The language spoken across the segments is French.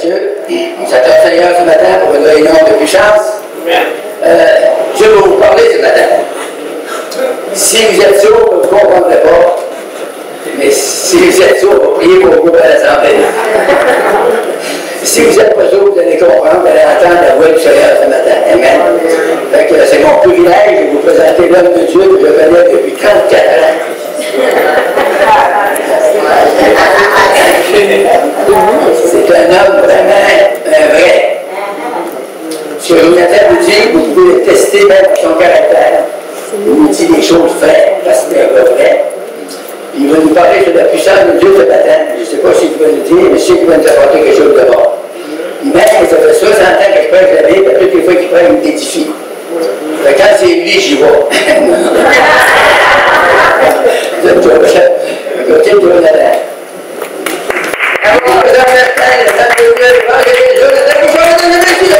Matthieu. On s'attend au Seigneur ce matin pour une réunion de puissance. Je vais vous parler ce matin. Si vous êtes sourd, vous ne comprendrez pas. Mais si vous êtes sourd, vous priez pour vous à l'Assemblée. Si vous n'êtes pas sourd, vous allez comprendre, vous allez entendre la voix du Seigneur ce matin. Amen. C'est mon privilège de vous présenter l'homme de Dieu que je connais depuis 34 ans. C'est un homme vraiment un vrai. Sur Jonathan Bouchard, vous pouvez le tester même par son caractère. Il nous dit des choses vraies, parce que c'est un peu vrai. Il va nous parler sur la puissance de Dieu ce matin. Je ne sais pas s'il va nous dire, mais je sais qu'il va nous apporter quelque chose de bon. Même ça fait 60 ans que je prêche la Bible, toutes les fois qu'il prêche, il m'édifie. Quand c'est lui, j'y vais. Côté de Jonathan. Alors, on présente l'évangéliste Jonathan Bouchard de Matthieu.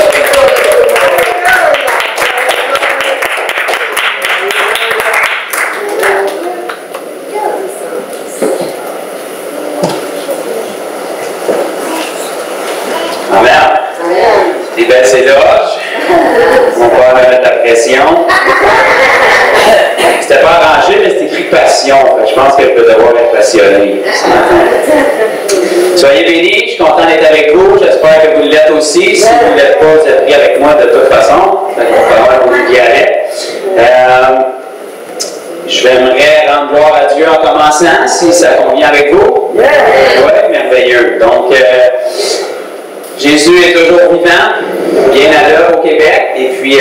Des belles éloges. On va mettre la pression. C'était pas arrangé, mais c'est écrit passion. Je pense qu'elle peut devoir être passionnée. Soyez bénis, je suis content d'être avec vous. J'espère que vous l'êtes aussi. Si vous ne l'êtes pas, vous êtes pris avec moi de toute façon. On va voir où il y allait. Je vais rendre gloire à Dieu en commençant, si ça convient avec vous. Oui, merveilleux. Donc, Jésus est toujours vivant, bien à l'œuvre au Québec. Et puis,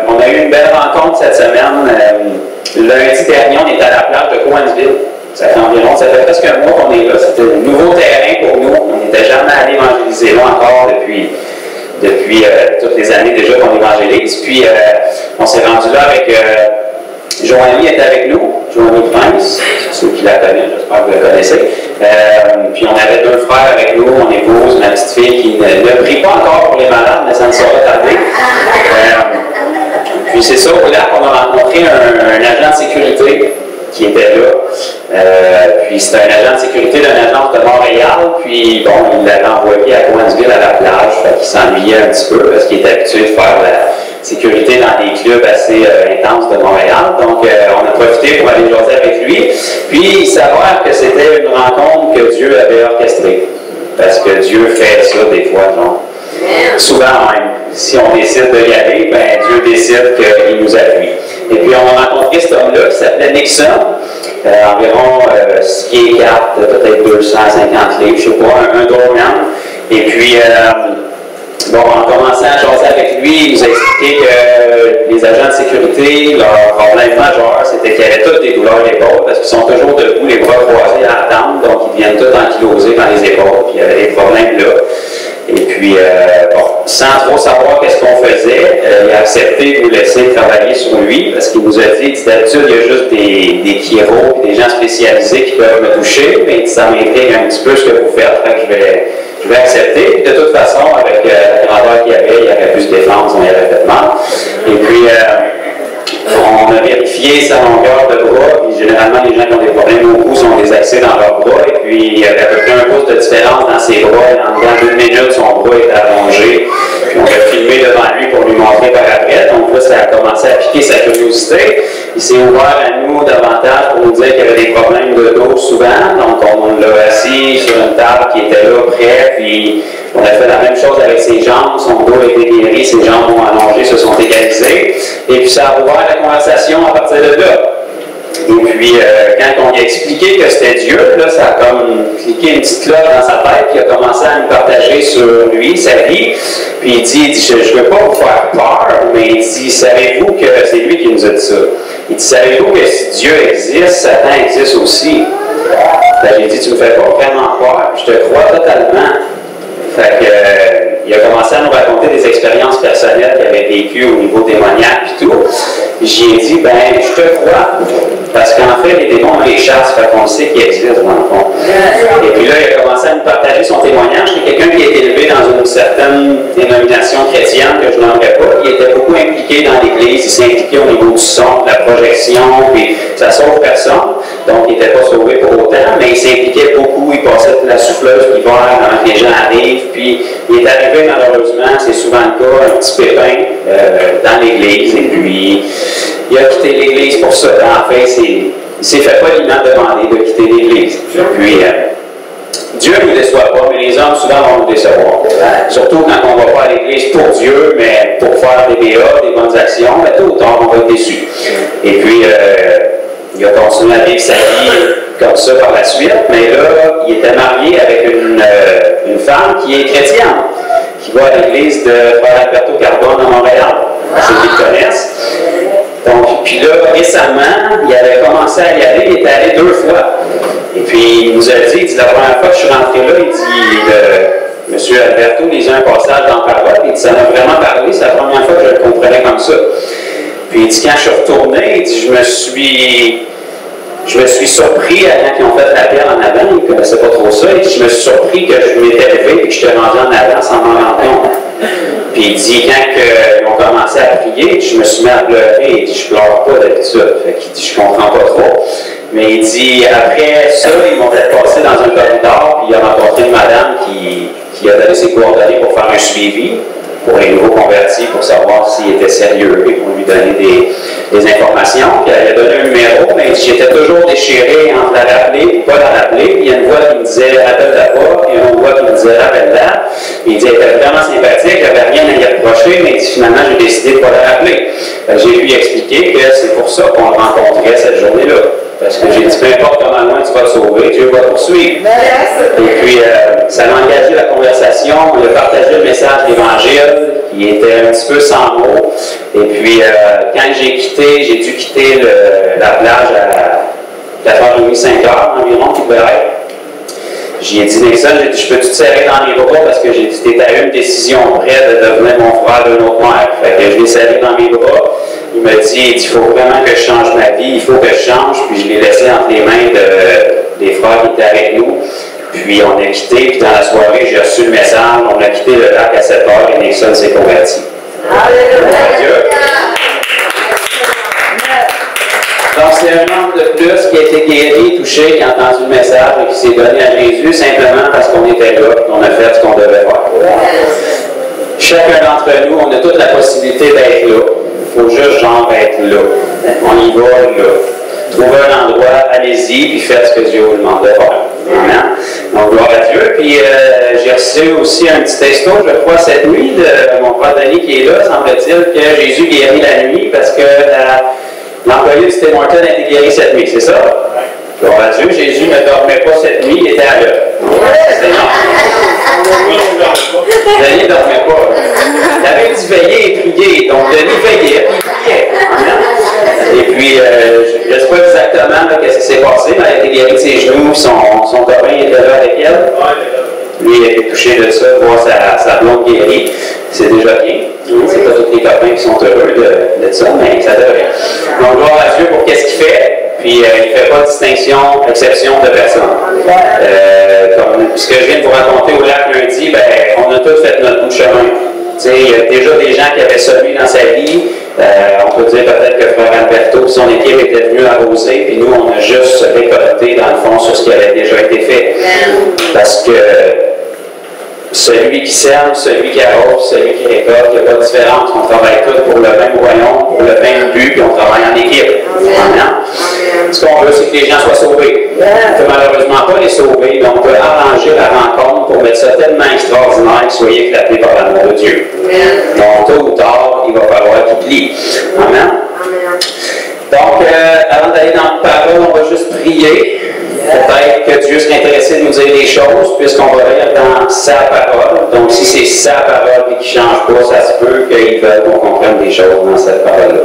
on a eu une belle rencontre cette semaine. Lundi dernier, on était à la plage de Coansville. Ça fait presque un mois qu'on est là. C'était un nouveau terrain pour nous. On n'était jamais allé évangéliser là encore depuis toutes les années déjà qu'on évangélise. Puis, on s'est rendu là avec... Joanie est avec nous, Joanie Prince, ceux qui la connaissent, j'espère que vous la connaissez. Puis on avait deux frères avec nous, mon épouse, ma petite fille qui ne prie pas encore pour les malades, mais ça ne sera pas tardé. Puis c'est ça, au lac, on a rencontré un agent de sécurité qui était là. Puis c'était un agent de sécurité d'une agence de Montréal. Puis bon, il l'avait envoyé à Coansville à la plage. Fait qu'il s'ennuyait un petit peu parce qu'il était habitué de faire la sécurité dans des clubs assez intenses de Montréal. Donc on a profité pour aller jaser avec lui. Puis il s'avère que c'était une rencontre que Dieu avait orchestrée. Parce que Dieu fait ça des fois, non? Souvent même. Si on décide de y aller, ben Dieu décide qu'il nous appuie. Et puis on a rencontré cet homme-là qui s'appelait Nixon, environ 6 pieds 4, peut-être 250 livres, je ne sais pas, un doorman. Et puis, bon, en commençant à jaser avec lui, il nous a expliqué que les agents de sécurité, leur problème majeur, c'était qu'ils avaient tous des douleurs d'épaule parce qu'ils sont toujours debout, les bras croisés à attendre, donc ils viennent tous ankylosés dans les épaules, puis il y avait des problèmes là. Et puis, bon, sans trop savoir qu'est-ce qu'on faisait, il a accepté de nous laisser travailler sur lui parce qu'il nous a dit, d'habitude, il y a juste des chiro, des gens spécialisés qui peuvent me toucher, mais ça m'intrigue un petit peu ce que vous faites, fait que je vais accepter. De toute façon, avec la grandeur qu'il y avait, il aurait pu se défendre, on y avait fait mal. Et puis, on a vérifié sa longueur de bras, puis généralement, les gens qui ont des problèmes au cou ont des accès dans leurs bras, et puis il y avait à peu près un pouce de différence dans ses bras, et en dedans d'1 minute, son bras était allongé, puis on a filmé devant lui pour lui montrer par après, donc là, ça a commencé à piquer sa curiosité. Il s'est ouvert à nous davantage pour nous dire qu'il y avait des problèmes de dos souvent, donc on l'a assis sur une table qui était là près, puis on a fait la même chose avec ses jambes, son dos a été guéri, ses jambes ont allongé, se sont égalisées, et puis ça a ouvert la conversation à partir de là. Et puis, quand on lui a expliqué que c'était Dieu, là, ça a comme cliqué une petite cloche dans sa tête, puis il a commencé à nous partager sur lui, sa vie. Puis il dit je ne veux pas vous faire peur, mais il dit, savez-vous que c'est lui qui nous a dit ça. Il dit, savez-vous que si Dieu existe, Satan existe aussi. J'ai dit, tu ne me fais pas vraiment peur, puis je te crois totalement. Fait que, il a commencé à nous raconter des expériences personnelles qu'il avait vécues au niveau démoniaque et tout. J'ai dit, ben, je te crois. Parce qu'en fait, les démons, on les chasse, fait qu'on sait qu'ils existent dans le fond. Et puis là, il a commencé à nous partager son témoignage. C'est quelqu'un qui a été élevé dans une certaine dénomination chrétienne que je n'aimerais pas. Il était beaucoup impliqué dans l'Église. Il s'est impliqué au niveau du son, de la projection, puis ça sauve personne. Donc, il n'était pas sauvé pour autant, mais il s'impliquait beaucoup. Il passait de la souffleuse l'hiver avant que les gens arrivent. puis il est arrivé malheureusement, c'est souvent le cas, un petit pépin dans l'Église, et puis il a quitté l'Église pour ça. En fait, il s'est fait poliment demander de quitter l'Église. Puis Dieu ne nous déçoit pas, mais les hommes souvent vont nous décevoir. Surtout quand on ne va pas à l'Église pour Dieu, mais pour faire des BA, des bonnes actions, mais tôt ou tard, on va être déçu. Et puis, il a continué à vivre sa vie comme ça par la suite, mais là, il était marié avec une femme qui est chrétienne, qui va à l'église de Frère Alberto Carbone à Montréal, ceux qui le connaissent. Donc, puis là, récemment, il avait commencé à y aller, il était allé 2 fois. Et puis, il nous a dit, la première fois que je suis rentré là, il dit, Monsieur Alberto lisait un passage dans Parabole, il dit, ça m'a vraiment parlé, c'est la première fois que je le comprenais comme ça. Puis il dit, quand je suis retourné, il dit, je me suis surpris quand ils ont fait l'appel en avant, ils ne connaissaient pas trop ça, il dit, je me suis surpris que je m'étais levé et que je t'ai rendu en avant sans m'en rendre compte. Puis il dit, quand ils ont commencé à prier, je me suis mis à pleurer, il dit, je pleure pas d'habitude. Fait qu'il dit, je comprends pas trop. Mais il dit, après ça, ils m'ont fait passer dans un corridor, puis il a rencontré une madame qui a donné ses coordonnées pour faire un suivi pour les nouveaux convertis, pour savoir s'il était sérieux et pour lui donner des informations. Puis elle a donné un numéro, mais j'étais toujours déchiré entre la rappeler et pas la rappeler. Puis il y a une voix qui me disait rappelle-la pas, et une autre voix qui me disait rappelle-la. Il dit elle était vraiment sympathique, j'avais rien à y reprocher, mais finalement j'ai décidé de ne pas la rappeler. J'ai lui expliqué que c'est pour ça qu'on le rencontrait cette journée-là. Parce que j'ai dit, peu importe comment loin tu vas te sauver, Dieu va te poursuivre. Et puis, ça a engagé la conversation, on a partagé le message de l'Évangile, il était un petit peu sans mots. Et puis, quand j'ai dû quitter la plage à 4h30, 5h environ, qui devait être. J'ai dit, Nixon, j'ai dit, je peux te serrer dans mes bras parce que j'ai dit, t'es à une décision près de devenir mon frère d'une autre mère. Fait que je l'ai serré dans mes bras. Il m'a dit, il faut vraiment que je change ma vie, il faut que je change. Puis je l'ai laissé entre les mains des frères qui étaient avec nous. Puis on a quitté, puis dans la soirée, j'ai reçu le message, on a quitté le lac à 7h et Nixon s'est converti. Alléluia! Donc, c'est un homme de plus qui a été guéri, touché, qui a entendu le message et qui s'est donné à Jésus simplement parce qu'on était là et qu'on a fait ce qu'on devait faire. Chacun d'entre nous, on a toute la possibilité d'être là. Il faut juste, genre, être là. On y va, là. Trouvez un endroit, allez-y, puis faites ce que Dieu vous demande de faire. Amen. Donc, gloire à Dieu. Puis, j'ai reçu aussi un petit texto, je crois, cette nuit, de mon frère Denis qui est là, semble-t-il, que Jésus guérit la nuit parce que l'employé de Tim Horton a été guéri cette nuit, c'est ça? Gloire à Dieu, Jésus ne dormait pas cette nuit, il était à l'heure. C'est non. Denis ne dormait pas. Il avait dit veiller et prier, donc Denis veillait et priait. Et puis, je ne sais pas exactement ce qui s'est passé, mais elle a été guérie de ses genoux, son copain était là avec elle. Lui, il a été touché de ça, voir sa blonde guérie. C'est déjà bien. C'est pas tous les copains qui sont heureux de ça, mais ça devrait. Donc, gloire à Dieu pour qu'est-ce qu'il fait. Puis, il ne fait pas de distinction, exception de personne. Comme ce que je viens de vous raconter au lac lundi, ben, on a tous fait notre bout de chemin. Il y a déjà des gens qui avaient semé dans sa vie. On peut dire peut-être que Frère Alberto et son équipe étaient venus arroser, puis nous, on a juste récolté, dans le fond, sur ce qui avait déjà été fait. Parce que celui qui sème, celui qui arrose, celui qui récolte, il n'y a pas de différence. On travaille tous pour le même royaume, pour le même but, puis on travaille en équipe. Amen. Ce qu'on veut, c'est que les gens soient sauvés. On ne peut malheureusement pas les sauver, donc on peut arranger la rencontre pour mettre ça tellement extraordinaire qu'ils soient éclatés par l'amour de Dieu. Donc, tôt ou tard, il va falloir qu'il plie. Amen. Donc, avant d'aller dans la parole, on va juste prier. Peut-être que Dieu serait intéressé de nous dire des choses, puisqu'on va lire dans sa parole. Donc, si c'est sa parole et qu'il ne change pas, ça se peut qu'il veuille qu'on comprenne des choses dans cette parole-là.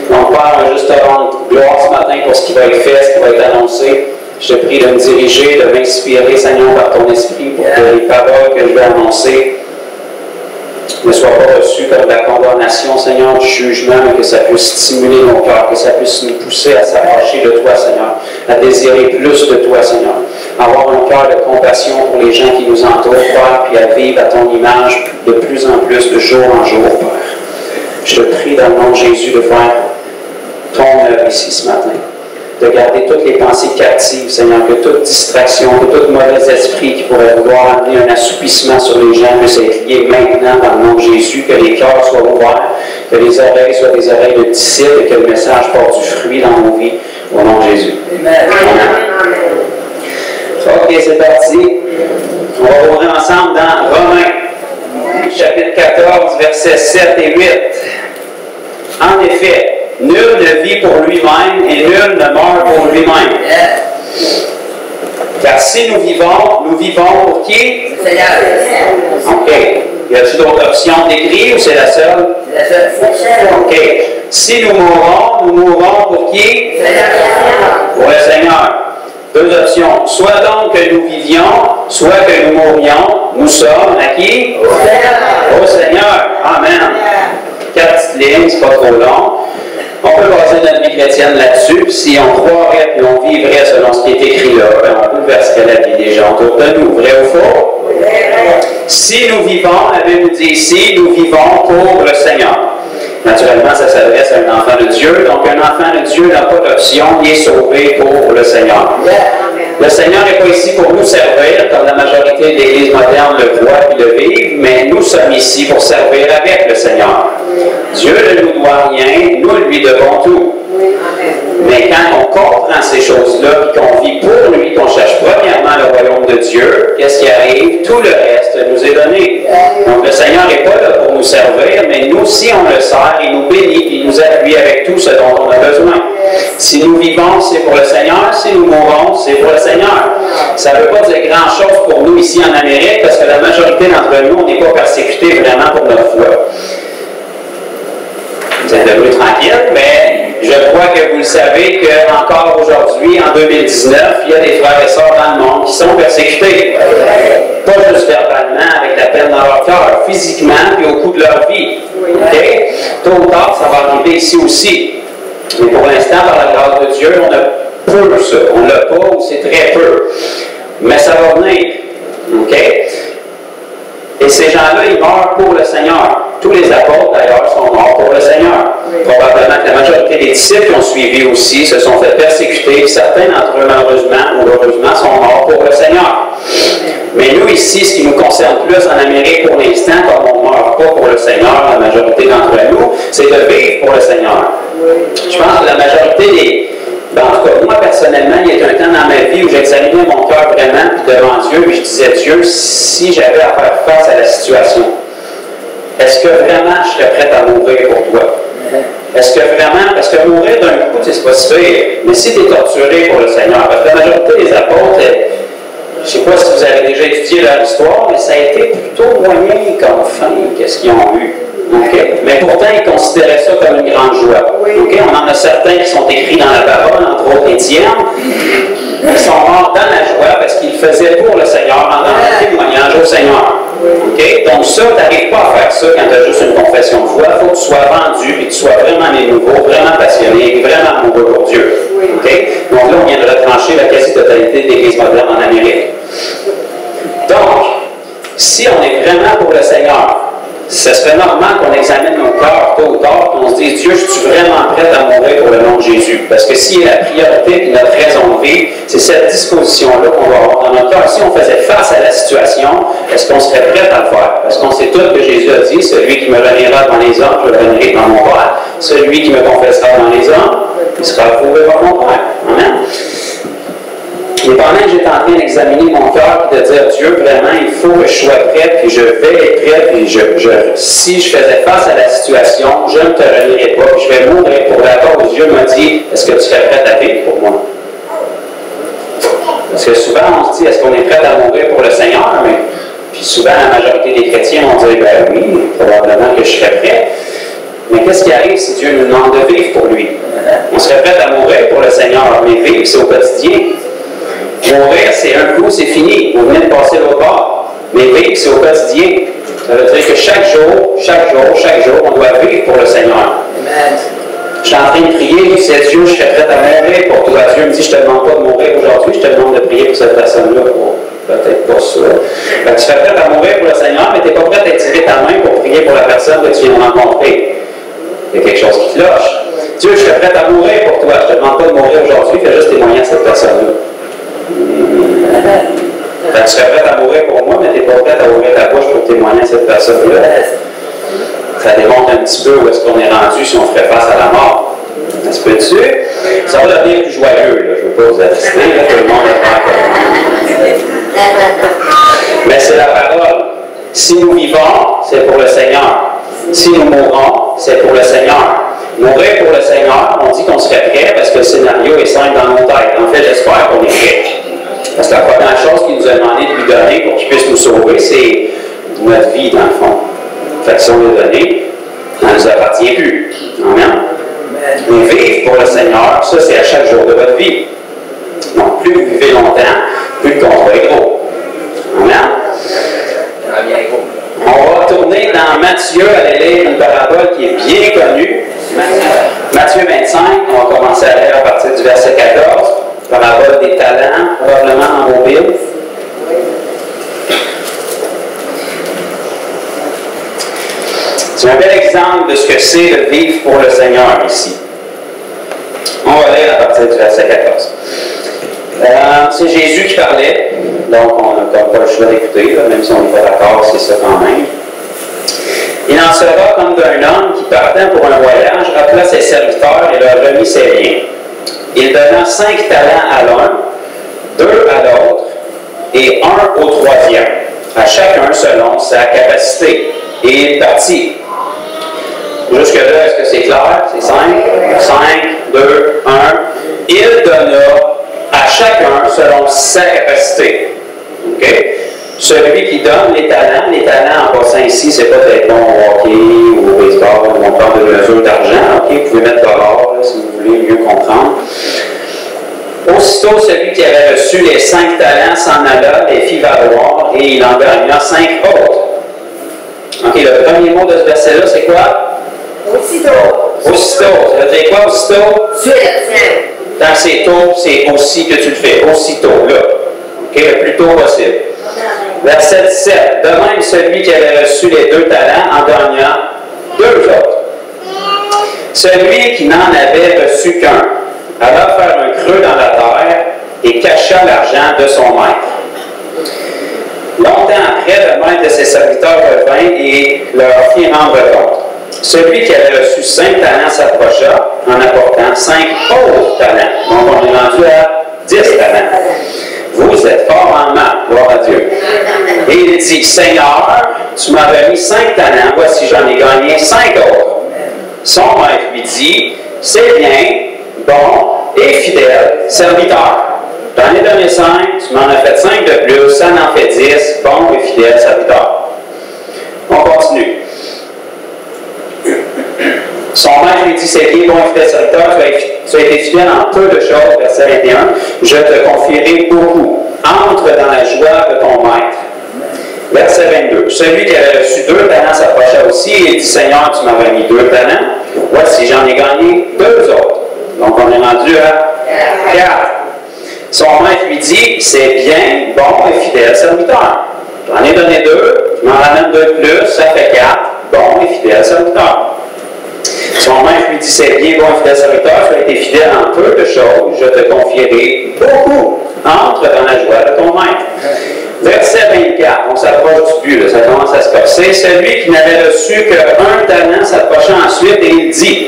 Donc, Père, on va juste te rendre gloire ce matin pour ce qui va être fait, ce qui va être annoncé. Je te prie de me diriger, de m'inspirer, Seigneur, par ton esprit, pour que les paroles que je vais annoncer ne soient pas reçues comme de la condamnation, Seigneur, du jugement, mais que ça puisse stimuler nos cœurs, que ça puisse nous pousser à s'approcher de toi, Seigneur, à désirer plus de toi, Seigneur, avoir un cœur de compassion pour les gens qui nous entourent, Père, puis à vivre à ton image de plus en plus, de jour en jour, Père. Je te prie dans le nom de Jésus de faire ton œuvre ici ce matin. de garder toutes les pensées captives, Seigneur, que toute distraction, que tout mauvais esprit qui pourrait vouloir amener un assoupissement sur les gens puisse être lié maintenant dans le nom de Jésus, que les cœurs soient ouverts, que les oreilles soient des oreilles de disciples et que le message porte du fruit dans nos vies, au nom de Jésus. Amen. Ok, c'est parti. On va ouvrir ensemble dans Romains, chapitre 14, versets 7 et 8. En effet, nul ne vit pour lui-même et nul ne meurt pour lui-même. Car si nous vivons pour qui? Seigneur. OK. Y a-t-il d'autres options d'écrire ou c'est la seule? La seule. OK. Si nous mourons pour qui? Seigneur. Pour le Seigneur. Deux options. Soit donc que nous vivions, soit que nous mourions. Nous sommes à qui? Au Seigneur. Au Seigneur. Amen. 4 petites lignes, c'est pas trop long. On peut baser notre vie chrétienne là-dessus, puis si on croirait et on vivrait selon ce qui est écrit là, ben on bouleverserait la vie des gens autour de nous. Vrai ou faux? Si nous vivons, la Bible nous dit ici, nous vivons pour le Seigneur. Naturellement, ça s'adresse à un enfant de Dieu. Donc, un enfant de Dieu n'a pas d'option, il est sauvé pour le Seigneur. Le Seigneur n'est pas ici pour nous servir, comme la majorité de l'Église moderne le croit et le vivent, mais nous sommes ici pour servir avec le Seigneur. Dieu ne nous doit rien, nous lui devons tout. Mais quand on comprend ces choses-là, et qu'on vit pour lui, qu'on cherche premièrement le royaume de Dieu, qu'est-ce qui arrive? Tout le reste nous est donné. Donc le Seigneur n'est pas là pour nous servir, mais nous, si on le sert, il nous bénit, il nous appuie avec tout ce dont on a besoin. Si nous vivons, c'est pour le Seigneur. Si nous mourons, c'est pour le Seigneur. Ça ne veut pas dire grand-chose pour nous ici en Amérique, parce que la majorité d'entre nous, on n'est pas persécutés vraiment pour notre foi. Vous êtes devenus tranquilles, mais je crois que vous le savez qu'encore aujourd'hui, en 2019, il y a des frères et sœurs dans le monde qui sont persécutés. Pas juste verbalement, avec la peine dans leur cœur, physiquement, puis au cours de leur vie. Okay? Tôt ou tard, ça va arriver ici aussi. Mais pour l'instant, par la grâce de Dieu, on a peu ça. On ne l'a pas ou c'est très peu. Mais ça va venir. OK? Et ces gens-là, ils meurent pour le Seigneur. Tous les apôtres, d'ailleurs, sont morts pour le Seigneur. Probablement que la majorité des disciples qui ont suivi aussi se sont fait persécuter. Certains d'entre eux, malheureusement ou heureusement, sont morts pour le Seigneur. Mais nous, ici, ce qui nous concerne plus en Amérique pour l'instant, comme on ne meurt pas pour le Seigneur, la majorité d'entre nous, c'est de vivre pour le Seigneur. Je pense que la majorité des... Ben, en tout cas, moi, personnellement, il y a un temps dans ma vie où j'examinais mon cœur vraiment devant Dieu, puis je disais, Dieu, si j'avais à faire face à la situation, est-ce que vraiment je serais prête à mourir pour toi? Est-ce que vraiment, parce que mourir d'un coup, c'est pas si pire, mais si tu es torturé pour le Seigneur, parce que la majorité des apôtres, je ne sais pas si vous avez déjà étudié leur histoire, mais ça a été plutôt moyen comme fin, qu'est-ce qu'ils ont eu. Okay. Mais pourtant, ils considéraient ça comme une grande joie. Okay. On en a certains qui sont écrits dans la parole, entre autres Étienne, qui sont morts dans la joie parce qu'ils le faisaient pour le Seigneur, en donnant un témoignage au Seigneur. Okay. Donc ça, tu n'arrives pas à faire ça quand tu as juste une confession de foi. Il faut que tu sois vendu et que tu sois vraiment né nouveau, vraiment passionné, vraiment amoureux pour Dieu. Okay. Donc là, on vient de retrancher la quasi-totalité de l'Église moderne en Amérique. Donc, si on est vraiment pour le Seigneur, ce serait normal qu'on examine nos cœurs tôt ou tard et qu'on se dise, Dieu, je suis vraiment prêt à mourir pour le nom de Jésus. Parce que si la priorité et notre raison de vivre, c'est cette disposition-là qu'on va avoir dans notre cœur. Si on faisait face à la situation, est-ce qu'on serait prêt à le faire? Parce qu'on sait tous que Jésus a dit, celui qui me reniera devant les hommes, je le renierai dans mon Père. Celui qui me confessera devant les hommes, il sera approuvé par mon Père. Amen. Et pendant que j'étais en train d'examiner mon cœur et de dire, Dieu, vraiment, il faut que je sois prêt, puis je vais être prêt, puis si je faisais face à la situation, je ne te renierai pas, puis je vais mourir pour la cause. Dieu m'a dit, est-ce que tu serais prêt à vivre pour moi? Parce que souvent, on se dit, est-ce qu'on est prêt à mourir pour le Seigneur? Mais, puis souvent, la majorité des chrétiens vont dire, ben oui, probablement que je serais prêt. Mais qu'est-ce qui arrive si Dieu nous demande de vivre pour lui? On serait prêt à mourir pour le Seigneur, mais vivre, c'est au quotidien. Mourir, c'est un coup, c'est fini. Vous venez de passer l'autre bord. Mais vivre, c'est au quotidien. Ça veut dire que chaque jour, on doit vivre pour le Seigneur. Je suis en train de prier, je dis, Dieu, je serais prêt à mourir pour toi. Dieu me dit, je ne te demande pas de mourir aujourd'hui, je te demande de prier pour cette personne-là. Peut-être pas ça. Tu serais prêt à mourir pour le Seigneur, mais tu n'es pas prêt à étirer ta main pour prier pour la personne que tu viens de rencontrer. Il y a quelque chose qui cloche. Dieu, je serais prêt à mourir pour toi. Je ne te demande pas de mourir aujourd'hui, fais juste témoigner à cette personne-là. Tu serais prêt à mourir pour moi, mais tu n'es pas prêt à ouvrir ta bouche pour témoigner à cette personne-là. Ça démontre un petit peu où est-ce qu'on est rendu si on ferait face à la mort. Ça se peut-tu? Ça va devenir plus joyeux, là. Je ne veux pas vous attrister, là, tout le monde est pas. Mais c'est la parole. Si nous vivons, c'est pour le Seigneur. Si nous mourons, c'est pour le Seigneur. Mourir pour le Seigneur, on dit qu'on serait prêt parce que le scénario est simple dans nos têtes. En fait, j'espère qu'on est prêt. Parce que la première chose qu'il nous a demandé de lui donner pour qu'il puisse nous sauver, c'est notre vie, dans le fond. Fait que si on l'a donné, ça ne nous appartient plus. Amen. Mais vivre pour le Seigneur, ça, c'est à chaque jour de votre vie. Donc, plus vous vivez longtemps, plus le contrat est gros. Amen. On va tourner dans Matthieu, aller lire une parabole qui est bien connue. Matthieu 25, on va commencer à lire à partir du verset 14. Parabole des talents, probablement en mobile. C'est un bel exemple de ce que c'est de vivre pour le Seigneur ici. On va lire à partir du verset 14. C'est Jésus qui parlait, donc on n'a pas le choix d'écouter, même si on n'est pas d'accord, c'est ça quand même. Il en sera comme d'un homme qui, partant pour un voyage, appela ses serviteurs et leur remit ses biens. Il donna 5 talents à l'un, 2 à l'autre et 1 au troisième, à chacun selon sa capacité. Et il partit. Jusque-là, est-ce que c'est clair? C'est 5, 2, 1. Il donna à chacun selon sa capacité. Okay? Celui qui donne les talents en passant ici, c'est pas d'être bon au hockey ou au baseball, ou on parle de mesure d'argent. Okay? Vous pouvez mettre $, si vous voulez mieux comprendre. Aussitôt, celui qui avait reçu les 5 talents s'en alla, les fit valoir, et il en gagna 5 autres. OK, le premier mot de ce verset-là, c'est quoi? Aussitôt. Aussitôt. Ça veut dire quoi, aussitôt? Quand c'est tôt, c'est aussi que tu le fais. Aussitôt, là. OK, le plus tôt possible. Verset 17. De même, celui qui avait reçu les 2 talents en gagna 2 autres. Celui qui n'en avait reçu qu'un alla faire un creux dans la terre et cacha l'argent de son maître. Longtemps après, le maître de ses serviteurs revint et leur fit rendre compte. Celui qui avait reçu 5 talents s'approcha en apportant 5 autres talents. Donc, on est rendu à 10 talents. Vous êtes fort en maths, gloire à Dieu. Et il dit, Seigneur, tu m'as remis 5 talents, voici j'en ai gagné 5 autres. Son maître lui dit, c'est bien, bon et fidèle serviteur. J'en ai donné 5, tu m'en as fait 5 de plus, ça en fait 10, bon et fidèle serviteur. On continue. Son maître lui dit, c'est bien, bon et fidèle serviteur, tu as été fidèle en peu de choses, verset 21, je te confierai beaucoup. Entre dans la joie de ton maître. Verset 22. Celui qui avait reçu 2 talents s'approcha aussi et dit, Seigneur, tu m'as remis 2 talents, voici, j'en ai gagné 2 autres. Donc, on est rendu à 4. Son maître lui dit, c'est bien, bon et fidèle serviteur. J'en ai donné 2, je m'en ramène 2 de plus, ça fait 4, bon et fidèle serviteur. Son maître lui dit, c'est bien, bon et fidèle serviteur, tu as été fidèle en peu de choses, je te confierai beaucoup. Entre dans la joie de ton maître. Verset 24, on s'approche du but, là, ça commence à se corser. Celui qui n'avait reçu qu'un talent s'approcha ensuite et il dit,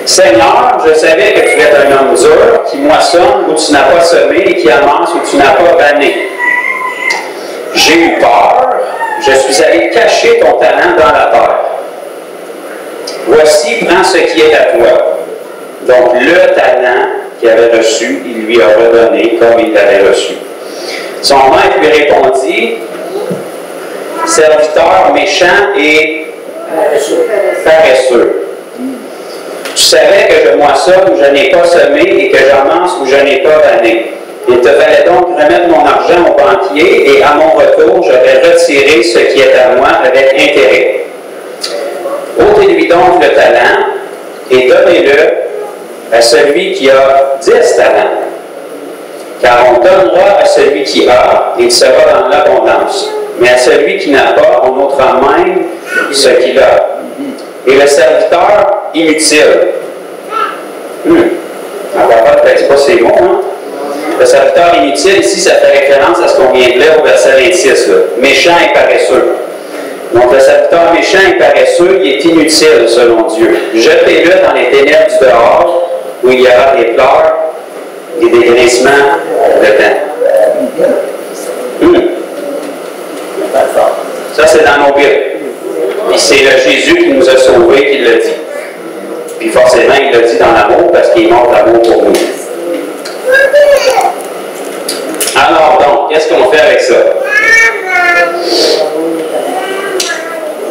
Seigneur, je savais que tu es un homme dur, qui moissonne où tu n'as pas semé et qui amasse où tu n'as pas vanné. J'ai eu peur, je suis allé cacher ton talent dans la terre. Voici, prends ce qui est à toi. Donc, le talent qu'il avait reçu, il lui a redonné comme il l'avait reçu. Son maître lui répondit, serviteur méchant et paresseux. Tu savais que je moissonne où je n'ai pas semé et que j'amasse où je n'ai pas vanné. Il te fallait donc remettre mon argent au banquier et à mon retour, j'aurais retiré ce qui est à moi avec intérêt. Ôtez-lui donc le talent et donnez-le à celui qui a 10 talents. Car on donnera à celui qui a, et il sera dans l'abondance. Mais à celui qui n'a pas, on ôtera même ce qu'il a. Et le serviteur inutile, Parabole, c'est pas ces mots, hein? Le serviteur inutile, ici, ça fait référence à ce qu'on vient de lire au verset 26, là. Méchant et paresseux. Donc, le serviteur méchant et paresseux, il est inutile selon Dieu. Jetez-le dans les ténèbres du dehors, où il y aura des pleurs et des grincements de dents. Ça, c'est dans nos Bibles. Et c'est le Jésus qui nous a sauvés qui le dit. Puis forcément, il le dit dans l'amour parce qu'il est mort d'amour pour nous. Alors donc, qu'est-ce qu'on fait avec ça?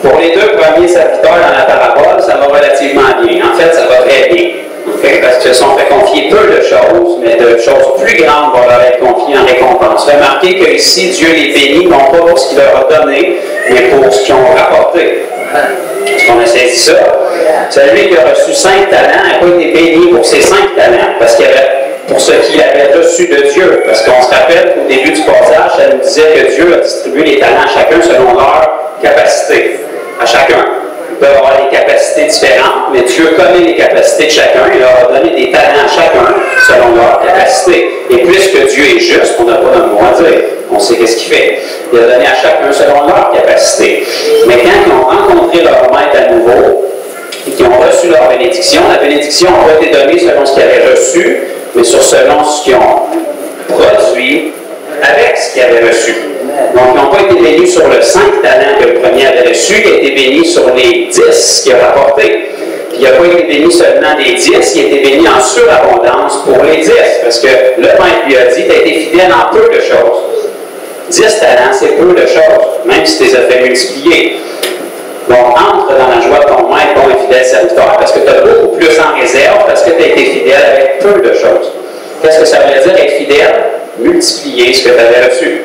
Pour les deux premiers serviteurs dans la parabole, ça va relativement bien. En fait, ça va très bien. Okay? Parce qu'ils se sont fait confier peu de choses, mais de choses plus grandes vont leur être confiées en récompense. Remarquez qu'ici, Dieu les bénit, non pas pour ce qu'il leur a donné, mais pour ce qu'ils ont rapporté. Est-ce qu'on a saisi ça? Celui qui a reçu 5 talents n'a pas été béni pour ses 5 talents, parce qu'il avait pour ce qu'il avait reçu de Dieu. Parce qu'on se rappelle qu'au début du passage, ça nous disait que Dieu a distribué les talents à chacun selon leur capacité. À chacun. Ils peuvent avoir des capacités différentes, mais Dieu connaît les capacités de chacun. Il leur a donné des talents à chacun selon leur capacité. Et puisque Dieu est juste, on n'a pas de mot à dire. On sait qu'est-ce qu'il fait. Il a donné à chacun selon leur capacité. Mais quand ils ont rencontré leur maître à nouveau et qu'ils ont reçu leur bénédiction, la bénédiction n'a pas été donnée selon ce qu'ils avaient reçu, mais selon ce qu'ils ont produit avec ce qu'ils avaient reçu. Donc, ils n'ont pas été bénis sur le 5 talents que le premier avait reçu, il a été béni sur les 10 qu'il a rapportés. Puis, il n'a pas été béni seulement des 10, il a été béni en surabondance pour les 10. Parce que le maître lui a dit, tu as été fidèle en peu de choses. 10 talents, c'est peu de choses, même si tu les as fait multiplier. Donc, entre dans la joie de ton maître, bon et fidèle serviteur, parce que tu as beaucoup plus en réserve, parce que tu as été fidèle avec peu de choses. Qu'est-ce que ça veut dire être fidèle? Multiplier ce que tu avais reçu.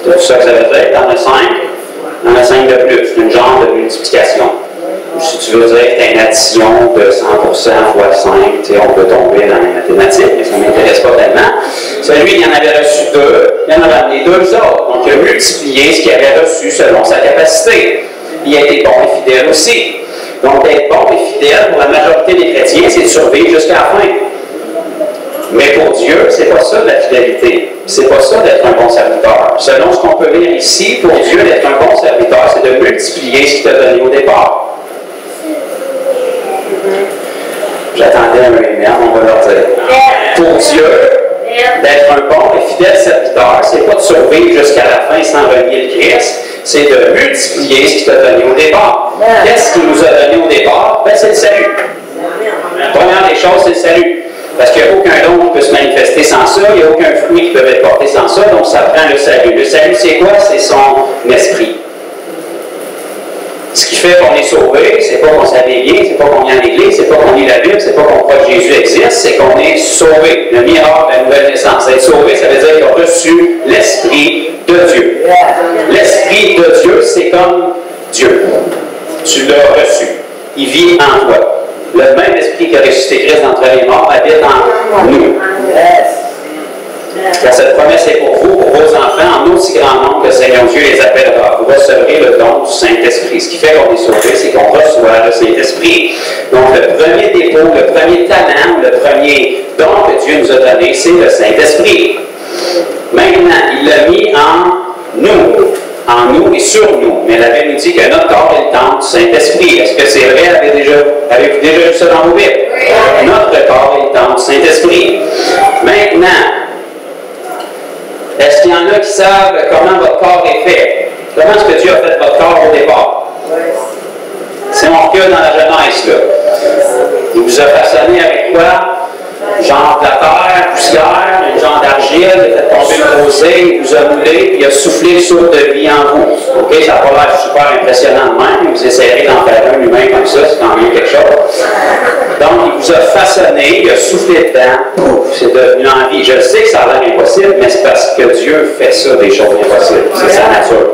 C'est tout ça que ça veut dire. Dans le 5, dans le 5 de plus, une genre de multiplication. Si tu veux dire que tu as une addition de 100% fois 5, on peut tomber dans les mathématiques, mais ça ne m'intéresse pas tellement. Celui, il en avait reçu 2, il en a ramené 2 autres. Donc, il a multiplié ce qu'il avait reçu selon sa capacité. Il a été bon et fidèle aussi. Donc, d'être bon et fidèle pour la majorité des chrétiens, c'est de survivre jusqu'à la fin. Mais pour Dieu, c'est pas ça de la fidélité. C'est pas ça d'être un bon serviteur. Selon ce qu'on peut lire ici, pour Dieu, d'être un bon serviteur, c'est de multiplier ce qu'il t'a donné au départ. J'attendais un amen, on va leur dire. Pour Dieu, d'être un bon et fidèle serviteur, c'est pas de survivre jusqu'à la fin sans renier le Christ, c'est de multiplier ce qu'il t'a donné au départ. Qu'est-ce qu'il nous a donné au départ? Ben, c'est le salut. La première des choses, c'est le salut. Parce qu'il n'y a aucun don qui peut se manifester sans ça, il n'y a aucun fruit qui peut être porté sans ça, donc ça prend le salut. Le salut, c'est quoi? C'est son esprit. Ce qui fait qu'on est sauvé, c'est pas qu'on s'habille bien, c'est pas qu'on vient à l'église, c'est pas qu'on lit la Bible, c'est pas qu'on croit que Jésus existe, c'est qu'on est sauvé. Le miracle de la nouvelle naissance. Être sauvé, ça veut dire qu'il a reçu l'Esprit de Dieu. L'Esprit de Dieu, c'est comme Dieu. Tu l'as reçu. Il vit en toi. Le même Esprit qui a ressuscité Christ d'entre les morts habite en nous. Car cette promesse est pour vous, pour vos enfants, en aussi grand nombre que le Seigneur Dieu les appellera. Vous recevrez le don du Saint-Esprit. Ce qui fait qu'on est sauvé, c'est qu'on reçoit le Saint-Esprit. Donc, le premier dépôt, le premier talent, le premier don que Dieu nous a donné, c'est le Saint-Esprit. Maintenant, il l'a mis en nous et sur nous. Mais la Bible nous dit que notre corps est le temple du Saint-Esprit. Est-ce que c'est vrai? Avez-vous déjà vu ça dans vos Bibles? Notre corps est le temple du Saint-Esprit. Maintenant, est-ce qu'il y en a qui savent comment votre corps est fait? Comment est-ce que Dieu a fait votre corps au départ? C'est mon recul dans la Genèse, là. Il vous a façonné avec quoi? Genre de la terre, poussière, un genre d'argile, il a fait tomber le rosé, il vous a moulé, puis il a soufflé le souffle de vie en vous. OK, ça n'a pas l'air super impressionnant de même, vous essayerez d'en faire un humain comme ça, c'est quand même quelque chose. Donc, il vous a façonné, il a soufflé dedans, pouf, c'est devenu en vie. Je sais que ça a l'air impossible, mais c'est parce que Dieu fait ça, des choses impossibles. C'est sa nature.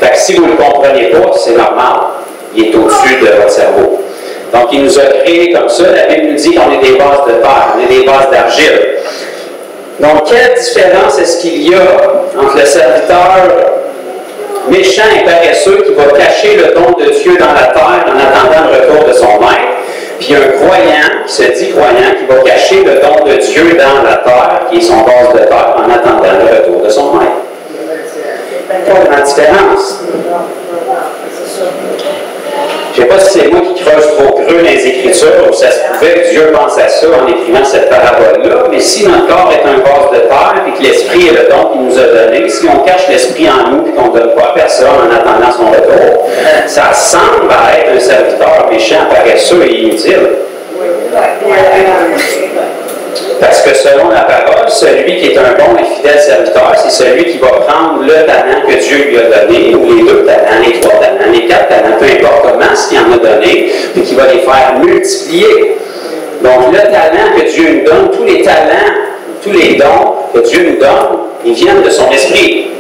Fait que si vous ne le comprenez pas, c'est normal. Il est au-dessus de votre cerveau. Donc, il nous a créés comme ça. La Bible nous dit qu'on est des bases de terre, on est des bases d'argile. Donc, quelle différence est-ce qu'il y a entre le serviteur méchant et paresseux qui va cacher le don de Dieu dans la terre en attendant le retour de son maître, Puis un croyant, qui se dit croyant, qui va cacher le don de Dieu dans la terre, qui est son vase de terre, en attendant le retour de son maître. Pas de grande différence. Je ne sais pas si c'est moi qui creuse trop creux dans les Écritures ou ça se pouvait que Dieu pense à ça en écrivant cette parabole-là, mais si notre corps est un vase de terre et que l'Esprit est le don qu'il nous a donné, si on cache l'Esprit en nous et qu'on ne donne pas à personne en attendant son retour, ça semble être un serviteur méchant, paresseux et inutile. Parce que selon la parole, celui qui est un bon et fidèle serviteur, c'est celui qui va prendre le talent que Dieu lui a donné, ou les 2 talents, les 3 talents, les 4 talents, peu importe comment, ce qu'il en a donné, puis qui va les faire multiplier. Donc le talent que Dieu nous donne, tous les talents, tous les dons que Dieu nous donne, ils viennent de son esprit.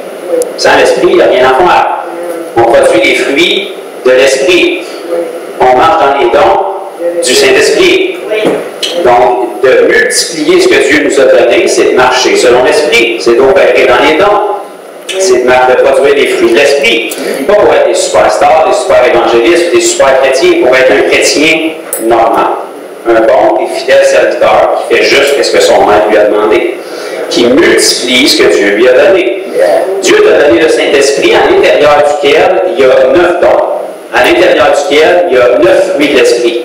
Sans l'esprit, il n'y a rien à faire. On produit les fruits de l'esprit. On marche dans les dons du Saint-Esprit. Donc, de multiplier ce que Dieu nous a donné, c'est de marcher selon l'Esprit, c'est d'opérer dans les dons, c'est de produire les fruits de l'Esprit. Pas pour être des superstars, des super évangélistes, des super chrétiens, pour être un chrétien normal. Un bon et fidèle serviteur qui fait juste ce que son maître lui a demandé, qui multiplie ce que Dieu lui a donné. Dieu t'a donné le Saint-Esprit à l'intérieur duquel il y a 9 dons, à l'intérieur duquel il y a 9 fruits de l'Esprit.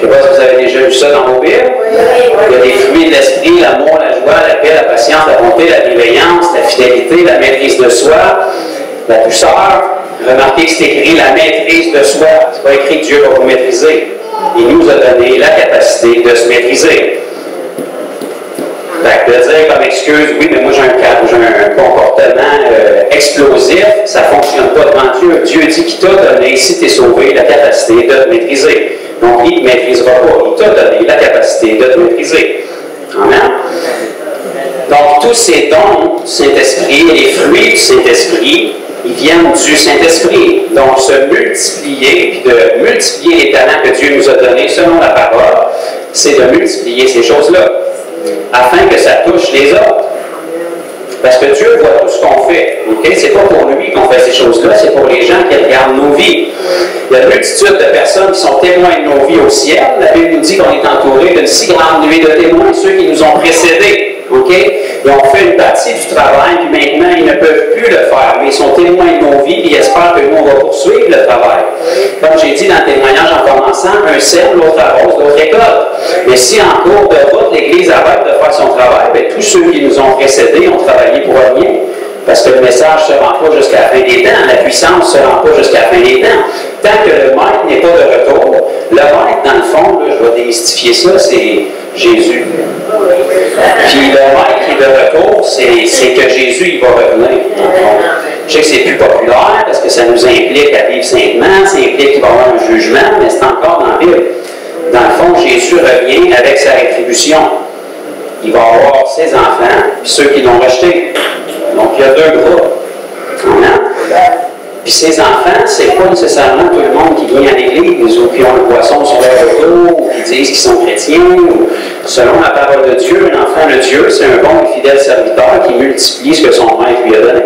Je ne sais pas si vous avez déjà vu ça dans vos Bibles. Il y a des fruits de l'esprit, l'amour, la joie, la paix, la patience, la bonté, la bienveillance, la fidélité, la maîtrise de soi, la douceur. Remarquez que c'est écrit la maîtrise de soi. Ce n'est pas écrit que Dieu va vous maîtriser. Il nous a donné la capacité de se maîtriser. De dire comme excuse, oui, mais moi j'ai un comportement explosif, ça ne fonctionne pas devant Dieu. Dieu dit qu'il t'a donné, si tu es sauvé, la capacité de te maîtriser. Donc, il ne te maîtrisera pas. Il t'a donné la capacité de te maîtriser. Amen. Donc, tous ces dons du Saint-Esprit et les fruits du Saint-Esprit, ils viennent du Saint-Esprit. Donc, se multiplier, puis de multiplier les talents que Dieu nous a donnés selon la parole, c'est de multiplier ces choses-là, afin que ça touche les autres. Parce que Dieu voit tout ce qu'on fait. Okay? Ce n'est pas pour lui qu'on fait ces choses-là, c'est pour les gens qui regardent nos vies. Il y a une multitude de personnes qui sont témoins de nos vies au ciel. La Bible nous dit qu'on est entouré d'une si grande nuée de témoins, ceux qui nous ont précédés. Okay? Ils ont fait une partie du travail, puis maintenant ils ne peuvent plus le faire, mais ils sont témoins de nos vies, et ils espèrent que nous on va poursuivre le travail. Comme j'ai dit dans le témoignage en commençant, un sème, l'autre arrose, l'autre récolte. Mais si en cours de route, l'Église arrête de faire son travail, bien, tous ceux qui nous ont précédés ont travaillé pour rien. Parce que le message ne se rend pas jusqu'à la fin des temps, la puissance ne se rend pas jusqu'à la fin des temps. Tant que le maître n'est pas de retour, le maître, dans le fond, là, je vais démystifier ça, c'est Jésus. Puis le maître qui est de retour, c'est que Jésus il va revenir. Je sais que c'est plus populaire parce que ça nous implique à vivre saintement, ça implique qu'il va y avoir un jugement, mais c'est encore dans la Bible. Dans le fond, Jésus revient avec sa rétribution. Il va avoir ses enfants, puis ceux qui l'ont rejeté. Donc, il y a 2 groupes. Puis ces enfants, c'est pas nécessairement tout le monde qui vient à l'Église ou qui ont le poisson sur leur auto ou qui disent qu'ils sont chrétiens. Ou, selon la parole de Dieu, un enfant de Dieu, c'est un bon et fidèle serviteur qui multiplie ce que son maître lui a donné.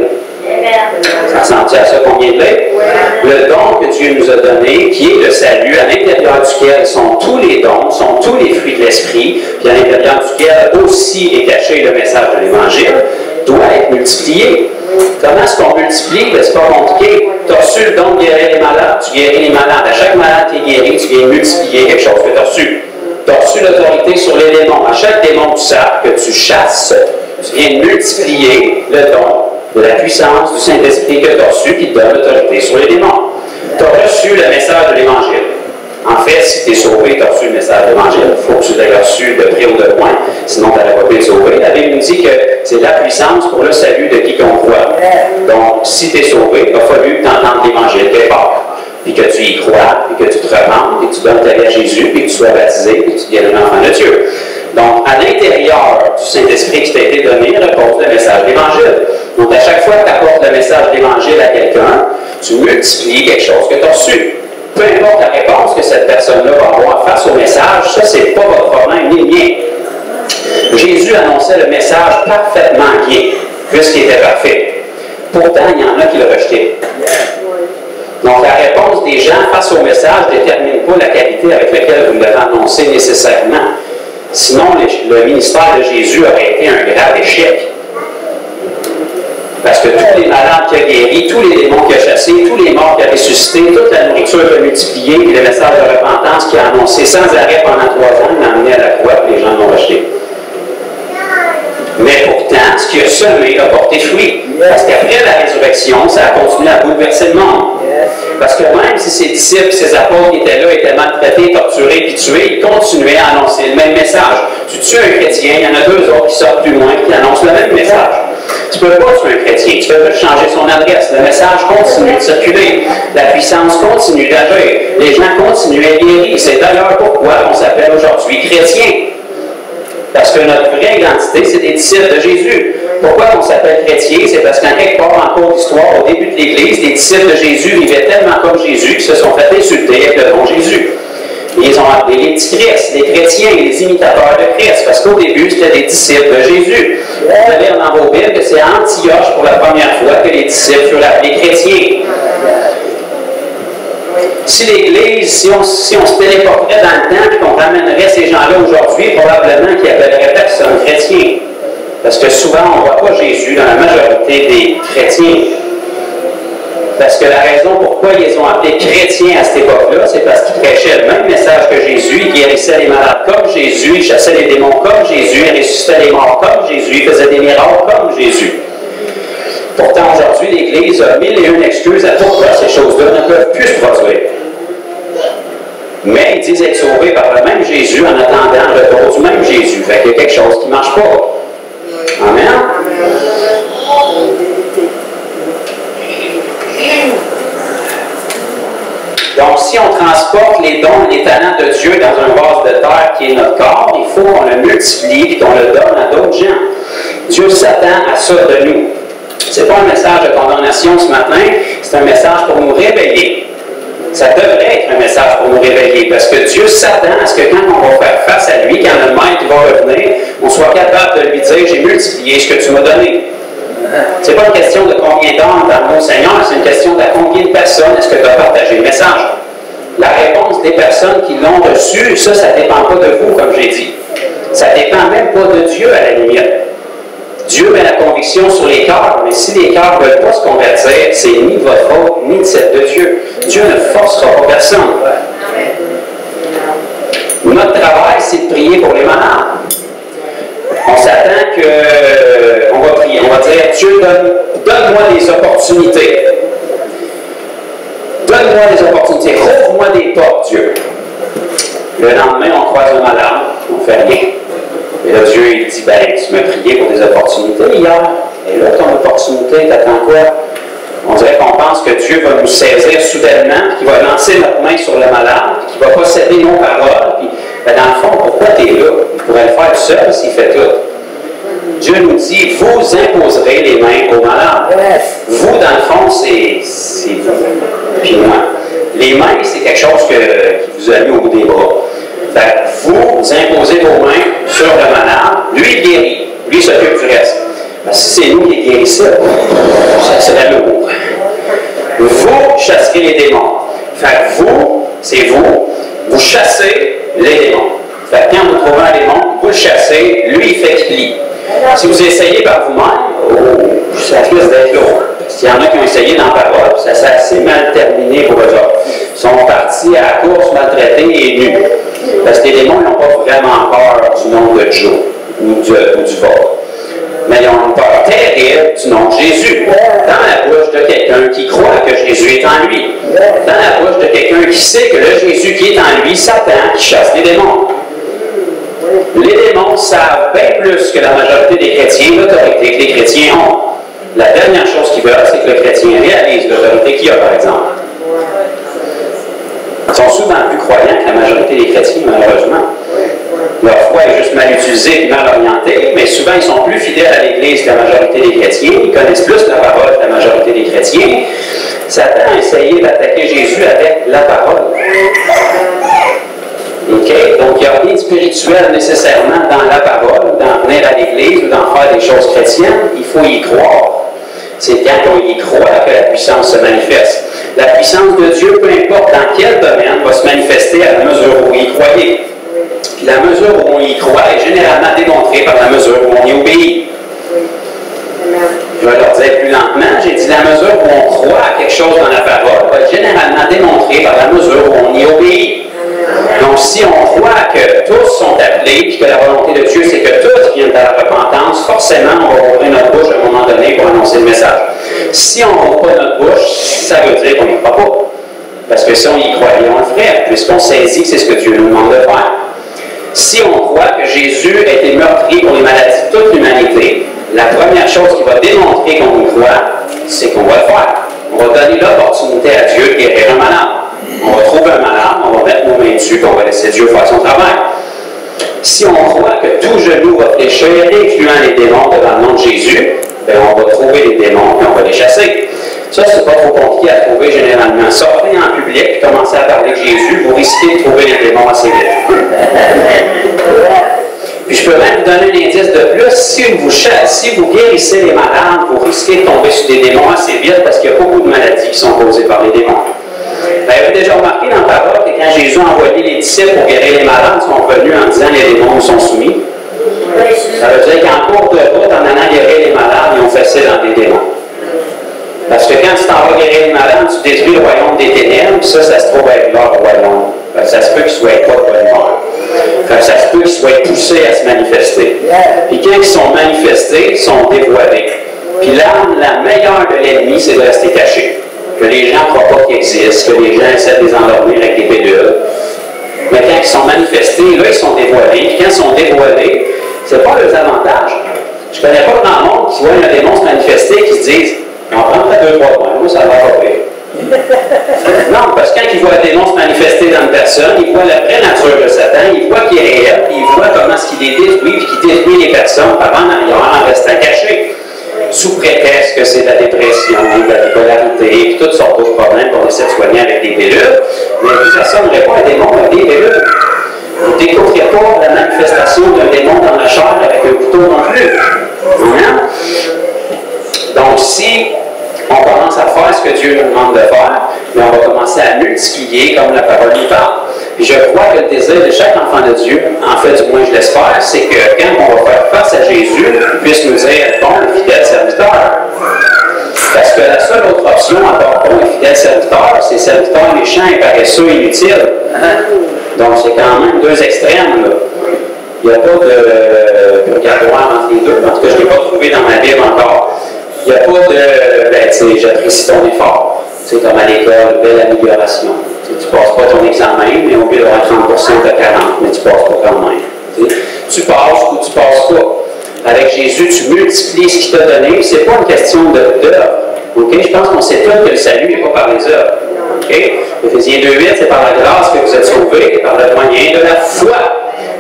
Ça ressemble à ça qu'on vient de lire? Le don que Dieu nous a donné, qui est le salut, à l'intérieur duquel sont tous les dons, sont tous les fruits de l'Esprit, puis à l'intérieur duquel aussi est caché le message de l'Évangile, doit être multiplié. Comment est-ce qu'on multiplie? Ben, c'est pas compliqué. Tu as reçu le don de guérir les malades, tu guéris les malades. À chaque malade qui est guéri, tu viens multiplier quelque chose que tu as reçu. Tu as reçu l'autorité sur les démons. À chaque démon que tu sers, que tu chasses, tu viens multiplier le don de la puissance du Saint-Esprit que tu as reçu qui te donne l'autorité sur les démons. Tu as reçu le message de l'Évangile. En fait, si tu es sauvé, tu as reçu le message de l'Évangile. Il faut que tu l'aies reçu de près ou de loin, sinon tu n'aurais pas pu être sauvé. La Bible nous dit que c'est la puissance pour le salut de quiconque croit. Donc, si tu es sauvé, il a fallu que tu entendes l'Évangile quelque part, puis que tu y crois, puis que tu te repentes, puis que tu donnes ta vie à Jésus, puis que tu sois baptisé, puis que tu deviennes un enfant de Dieu. Donc, à l'intérieur du Saint-Esprit qui t'a été donné, repose le message de l'Évangile. Donc, à chaque fois que tu apportes le message de l'Évangile à quelqu'un, tu multiplies quelque chose que tu as reçu. Peu importe la réponse que cette personne-là va avoir face au message, ça, c'est pas votre problème ni le mien. Jésus annonçait le message parfaitement bien, puisqu'il était parfait. Pourtant, il y en a qui le rejetaient. Donc, la réponse des gens face au message ne détermine pas la qualité avec laquelle vous l'avez annoncé nécessairement. Sinon, le ministère de Jésus aurait été un grave échec. Parce que tous les malades qu'il a guéris, tous les démons qu'il a chassés, tous les morts qu'il a ressuscités, toute la nourriture qu'il a multipliée, et le message de repentance qu'il a annoncé sans arrêt pendant 3 ans, il l'a amené à la croix et les gens l'ont rejeté. Mais pourtant, ce qu'il a semé a porté fruit. Parce qu'après la résurrection, ça a continué à bouleverser le monde. Parce que même si ses disciples, ses apôtres qui étaient là, étaient maltraités, torturés, puis tués, ils continuaient à annoncer le même message. Tu tues un chrétien, il y en a 2 autres qui sortent plus loin qui annoncent le même message. Tu ne peux pas tuer un chrétien, tu peux juste changer son adresse. Le message continue de circuler. La puissance continue d'agir. Les gens continuent à être guéris. C'est d'ailleurs pourquoi on s'appelle aujourd'hui chrétien. Parce que notre vraie identité, c'est des disciples de Jésus. Pourquoi on s'appelle chrétien? C'est parce qu'en quelque part en cours d'histoire, au début de l'Église, les disciples de Jésus vivaient tellement comme Jésus qu'ils se sont fait insulter avec le bon Jésus. Et ils ont appelé les petits Christ, les chrétiens, les imitateurs de Christ, parce qu'au début, c'était des disciples de Jésus. Vous allez lire dans vos Bibles que c'est à Antioche pour la première fois que les disciples furent appelés chrétiens. Si l'Église, si on se téléporterait dans le temps et qu'on ramènerait ces gens-là aujourd'hui, probablement qu'ils appelleraient personne chrétien. Parce que souvent, on ne voit pas Jésus dans la majorité des chrétiens. Parce que la raison pourquoi ils ont appelé chrétiens à cette époque-là, c'est parce qu'ils prêchaient le même message que Jésus, ils guérissaient les malades comme Jésus, ils chassaient les démons comme Jésus, ils ressuscitaient les morts comme Jésus, ils faisaient des miracles comme Jésus. Pourtant, aujourd'hui, l'Église a 1001 excuses à pourquoi ces choses-là ne peuvent plus se produire. Mais ils disent être sauvés par le même Jésus en attendant le retour du même Jésus. Fait qu'il y a quelque chose qui ne marche pas. Amen. Donc, si on transporte les dons et les talents de Dieu dans un vase de terre qui est notre corps, il faut qu'on le multiplie et qu'on le donne à d'autres gens. Dieu s'attend à ça de nous. Ce n'est pas un message de condamnation ce matin, c'est un message pour nous réveiller. Ça devrait être un message pour nous réveiller, parce que Dieu s'attend à ce que quand on va faire face à lui, quand le maître va revenir, on soit capable de lui dire « J'ai multiplié ce que tu m'as donné ». Ce n'est pas une question de combien d'âmes dans mon Seigneur, c'est une question de combien de personnes est-ce que tu as partagé le message. La réponse des personnes qui l'ont reçu, ça ne dépend pas de vous, comme j'ai dit. Ça ne dépend même pas de Dieu à la limite. Dieu met la conviction sur les cœurs, mais si les cœurs ne veulent pas se convertir, c'est ni de votre faute, ni de celle de Dieu. Dieu ne forcera pas personne. Notre travail, c'est de prier pour les malades. On s'attend qu'on va prier, on va dire, Dieu, donne-moi des opportunités. Donne-moi des opportunités, rouvre-moi des portes, Dieu. Le lendemain, on croise un malade, on ne fait rien. Et là, Dieu, il dit, ben, tu m'as prié pour des opportunités hier. Et là, ton opportunité, t'attends quoi? On dirait qu'on pense que Dieu va nous saisir soudainement, qu'il va lancer notre main sur le malade, qu'il ne va pas céder nos paroles. Puis, ben, dans le fond, pourquoi tu es là? Il pourrait le faire tout seul s'il fait tout. Dieu nous dit, vous imposerez les mains aux malades. Vous, dans le fond, c'est vous. Puis moi. Les mains, c'est quelque chose qui vous a mis au bout des bras. Fait, vous imposez vos mains sur le malade, lui il guérit, lui il s'occupe du reste. Ben, si c'est nous qui guérissons, ça serait lourd. Vous chasserez les démons. Fait vous, c'est vous chassez les démons. Fait quand vous trouvez un démon, vous le chassez, lui il fait qu'il lit. Si vous essayez par vous-même, ça risque d'être lourd. S'il y en a qui ont essayé dans la parole, ça s'est assez mal terminé pour eux autres. Ils sont partis à la course maltraités et nus. Parce que les démons n'ont pas vraiment peur du nom de Joe ou du vol. Mais ils ont une peur terrible du nom de Jésus. Dans la bouche de quelqu'un qui croit que Jésus est en lui. Dans la bouche de quelqu'un qui sait que le Jésus qui est en lui, Satan, qui chasse les démons. Les démons savent bien plus que la majorité des chrétiens l'autorité que les chrétiens ont. La dernière chose qu'ils veulent, c'est que le chrétien réalise l'autorité qu'il a, par exemple. Ils sont souvent plus croyants que la majorité des chrétiens, malheureusement. Leur foi est juste mal utilisée et mal orientée, mais souvent ils sont plus fidèles à l'Église que la majorité des chrétiens. Ils connaissent plus la parole que la majorité des chrétiens. Satan a essayé d'attaquer Jésus avec la parole. Okay? Donc, il n'y a rien de spirituel nécessairement dans la parole, d'en venir à l'Église ou d'en faire des choses chrétiennes. Il faut y croire. C'est quand on y croit que la puissance se manifeste. La puissance de Dieu, peu importe dans quel domaine, va se manifester à la mesure où vous y croyez. Puis la mesure où on y croit est généralement démontrée par la mesure où on y obéit. Je vais leur dire plus lentement. J'ai dit la mesure où on croit à quelque chose dans la parole va être généralement démontrée par la mesure où on y obéit. Donc, si on croit que tous sont appelés, puis que la volonté de Dieu, c'est que tous viennent à la repentance, forcément, on va ouvrir notre bouche à un moment donné pour annoncer le message. Si on n'ouvre pas notre bouche, ça veut dire qu'on n'y croit pas. Parce que si on y croyait, on le ferait, puisqu'on saisit que c'est ce que Dieu nous demande de faire. Si on croit que Jésus a été meurtri pour les maladies de toute l'humanité, la première chose qui va démontrer qu'on y croit, c'est qu'on va le faire. On va donner l'opportunité à Dieu de guérir un malade. On va trouver un malade, on va mettre nos mains dessus, puis on va laisser Dieu faire son travail. Si on croit que tout genou va fléchir, incluant les démons devant le nom de Jésus, bien, on va trouver les démons et on va les chasser. Ça, c'est pas trop compliqué à trouver généralement. Sortez en public et commencez à parler de Jésus, vous risquez de trouver les démons assez vite. Puis je peux même vous donner un indice de plus. Si vous guérissez les malades, vous risquez de tomber sur des démons assez vite parce qu'il y a beaucoup de maladies qui sont causées par les démons. Vous avez déjà remarqué dans la parole que quand Jésus a envoyé les disciples pour guérir les malades, ils sont revenus en disant les démons nous sont soumis. Ça veut dire qu'en cours de route, en allant guérir les malades, ils ont fait ça dans des démons. Parce que quand tu t'en vas guérir les malades, tu détruis le royaume des ténèbres, puis ça se trouve être leur royaume. Ça se peut qu'ils ne soient pas de bonne humeur. Ça se peut qu'ils soient poussés à se manifester. Puis quand ils sont manifestés, ils sont dévoilés. Puis l'arme la meilleure de l'ennemi, c'est de rester caché. Que les gens ne croient pas qu'ils existent, que les gens essaient de les endormir avec des pilules. Mais quand ils sont manifestés, là, ils sont dévoilés. Puis quand ils sont dévoilés, ce n'est pas leurs avantages. Je ne connais pas grand monde qui voit un démon se manifester et qui se disent on prend peut-être 2-3 points, moi ça va pas pire. Non, parce que quand ils voient un démon se manifester dans une personne, ils voient la vraie nature de Satan, ils voient qu'il est réel, puis ils voient comment est-ce qu'il les détruit, puis qu'il détruit les personnes par en arrière en restant cachés. Sous prétexte que c'est de la dépression, de la bipolarité, puis toutes sortes d'autres problèmes qu'on essaie de soigner avec des pilules, mais vous n'assommeriez pas un démon avec des pilules. Vous ne découvrirez pas la manifestation d'un démon dans la chair avec un couteau non plus. Hein? Donc, si on commence à faire ce que Dieu nous demande de faire, mais on va commencer à multiplier comme la parole nous parle. Puis je crois que le désir de chaque enfant de Dieu, en fait du moins je l'espère, c'est que quand on va faire face à Jésus, il puisse nous dire « bon et fidèle serviteur ». Parce que la seule autre option à part bon et fidèle serviteur, c'est serviteur méchant et paresseux et inutile. Donc c'est quand même deux extrêmes. Là. Il n'y a pas de purgatoire entre les deux. En tout cas, je ne l'ai pas trouvé dans ma Bible encore. Il n'y a pas de, ben, tu sais, j'apprécie ton effort. C'est comme à l'école, belle amélioration. Tu ne passes pas ton examen, mais au lieu d'avoir 30%, tu as 40%, mais tu ne passes pas quand même. Tu passes ou tu ne passes pas. Avec Jésus, tu multiplies ce qu'il t'a donné. Ce n'est pas une question d'œuvre. Okay? Je pense qu'on sait tous que le salut n'est pas par les œuvres. Okay? Éphésiens 2:8, c'est par la grâce que vous êtes sauvés et par le moyen de la foi.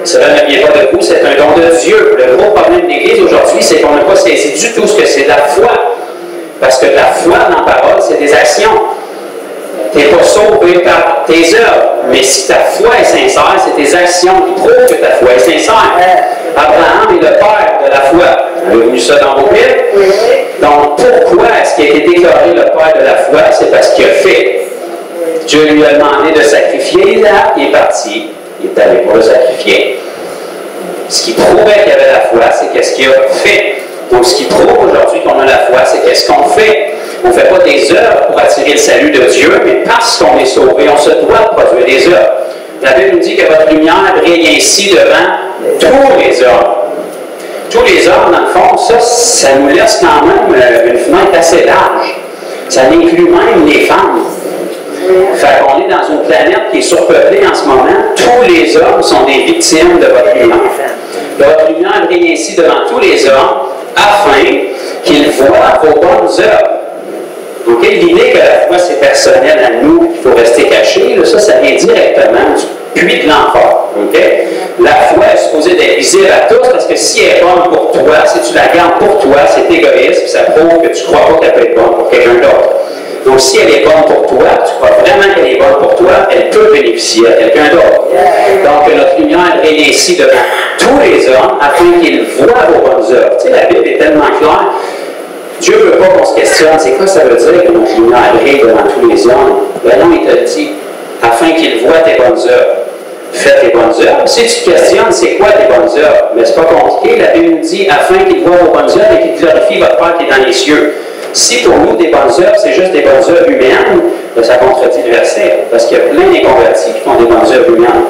Cela ne vient pas de vous, c'est un don de Dieu. Le gros problème de l'Église aujourd'hui, c'est qu'on n'a pas saisi du tout ce que c'est de la foi. Parce que la foi dans la parole, c'est des actions. Tu n'es pas sauvé par tes œuvres. Mais si ta foi est sincère, c'est tes actions qui prouvent que ta foi est sincère. Abraham est le père de la foi. Vous avez vu ça dans vos Bibles? Donc, pourquoi est-ce qu'il a été déclaré le père de la foi? C'est parce qu'il a fait. Dieu lui a demandé de sacrifier Isaac, il est parti. Il est allé pour le sacrifier. Ce qui prouvait qu'il y avait la foi, c'est qu'est-ce qu'il a fait. Donc, ce qui prouve aujourd'hui qu'on a la foi, c'est qu'est-ce qu'on fait. On ne fait pas des œuvres pour attirer le salut de Dieu, mais parce qu'on est sauvé, on se doit de produire des œuvres. La Bible nous dit que votre lumière brille ainsi devant tous les hommes. Tous les hommes, dans le fond, ça nous laisse quand même une fenêtre assez large. Ça inclut même les femmes. Fait qu'on est dans une planète qui est surpeuplée en ce moment. Tous les hommes sont des victimes de votre lumière. Votre lumière brille ainsi devant tous les hommes afin qu'ils voient vos bonnes œuvres. Okay? L'idée que la foi c'est personnel à nous, qu'il faut rester caché, là, ça vient directement du puits de l'enfer. Okay? La foi est supposée d'être visible à tous parce que si elle est bonne pour toi, si tu la gardes pour toi, c'est égoïste, puis ça prouve que tu ne crois pas qu'elle peut être bonne pour quelqu'un d'autre. Donc, si elle est bonne pour toi, tu crois vraiment qu'elle est bonne pour toi, elle peut bénéficier à quelqu'un d'autre. Donc, notre lumière brille ainsi devant tous les hommes afin qu'ils voient vos bonnes œuvres. Tu sais, la Bible est tellement claire. Dieu ne veut pas qu'on se questionne. C'est quoi ça veut dire que notre lumière brille devant tous les hommes? Ben non, il te le dit. Afin qu'ils voient tes bonnes œuvres. faites les bonnes œuvres. Si tu te questionnes, c'est quoi tes bonnes œuvres? Mais c'est pas compliqué. La Bible nous dit, afin qu'il voie vos bonnes œuvres et qu'il glorifie votre Père qui est dans les cieux. Si pour nous, des bonnes œuvres, c'est juste des bonnes œuvres humaines, ben ça contredit le verset. Parce qu'il y a plein d'inconvertis qui font des bonnes œuvres humaines.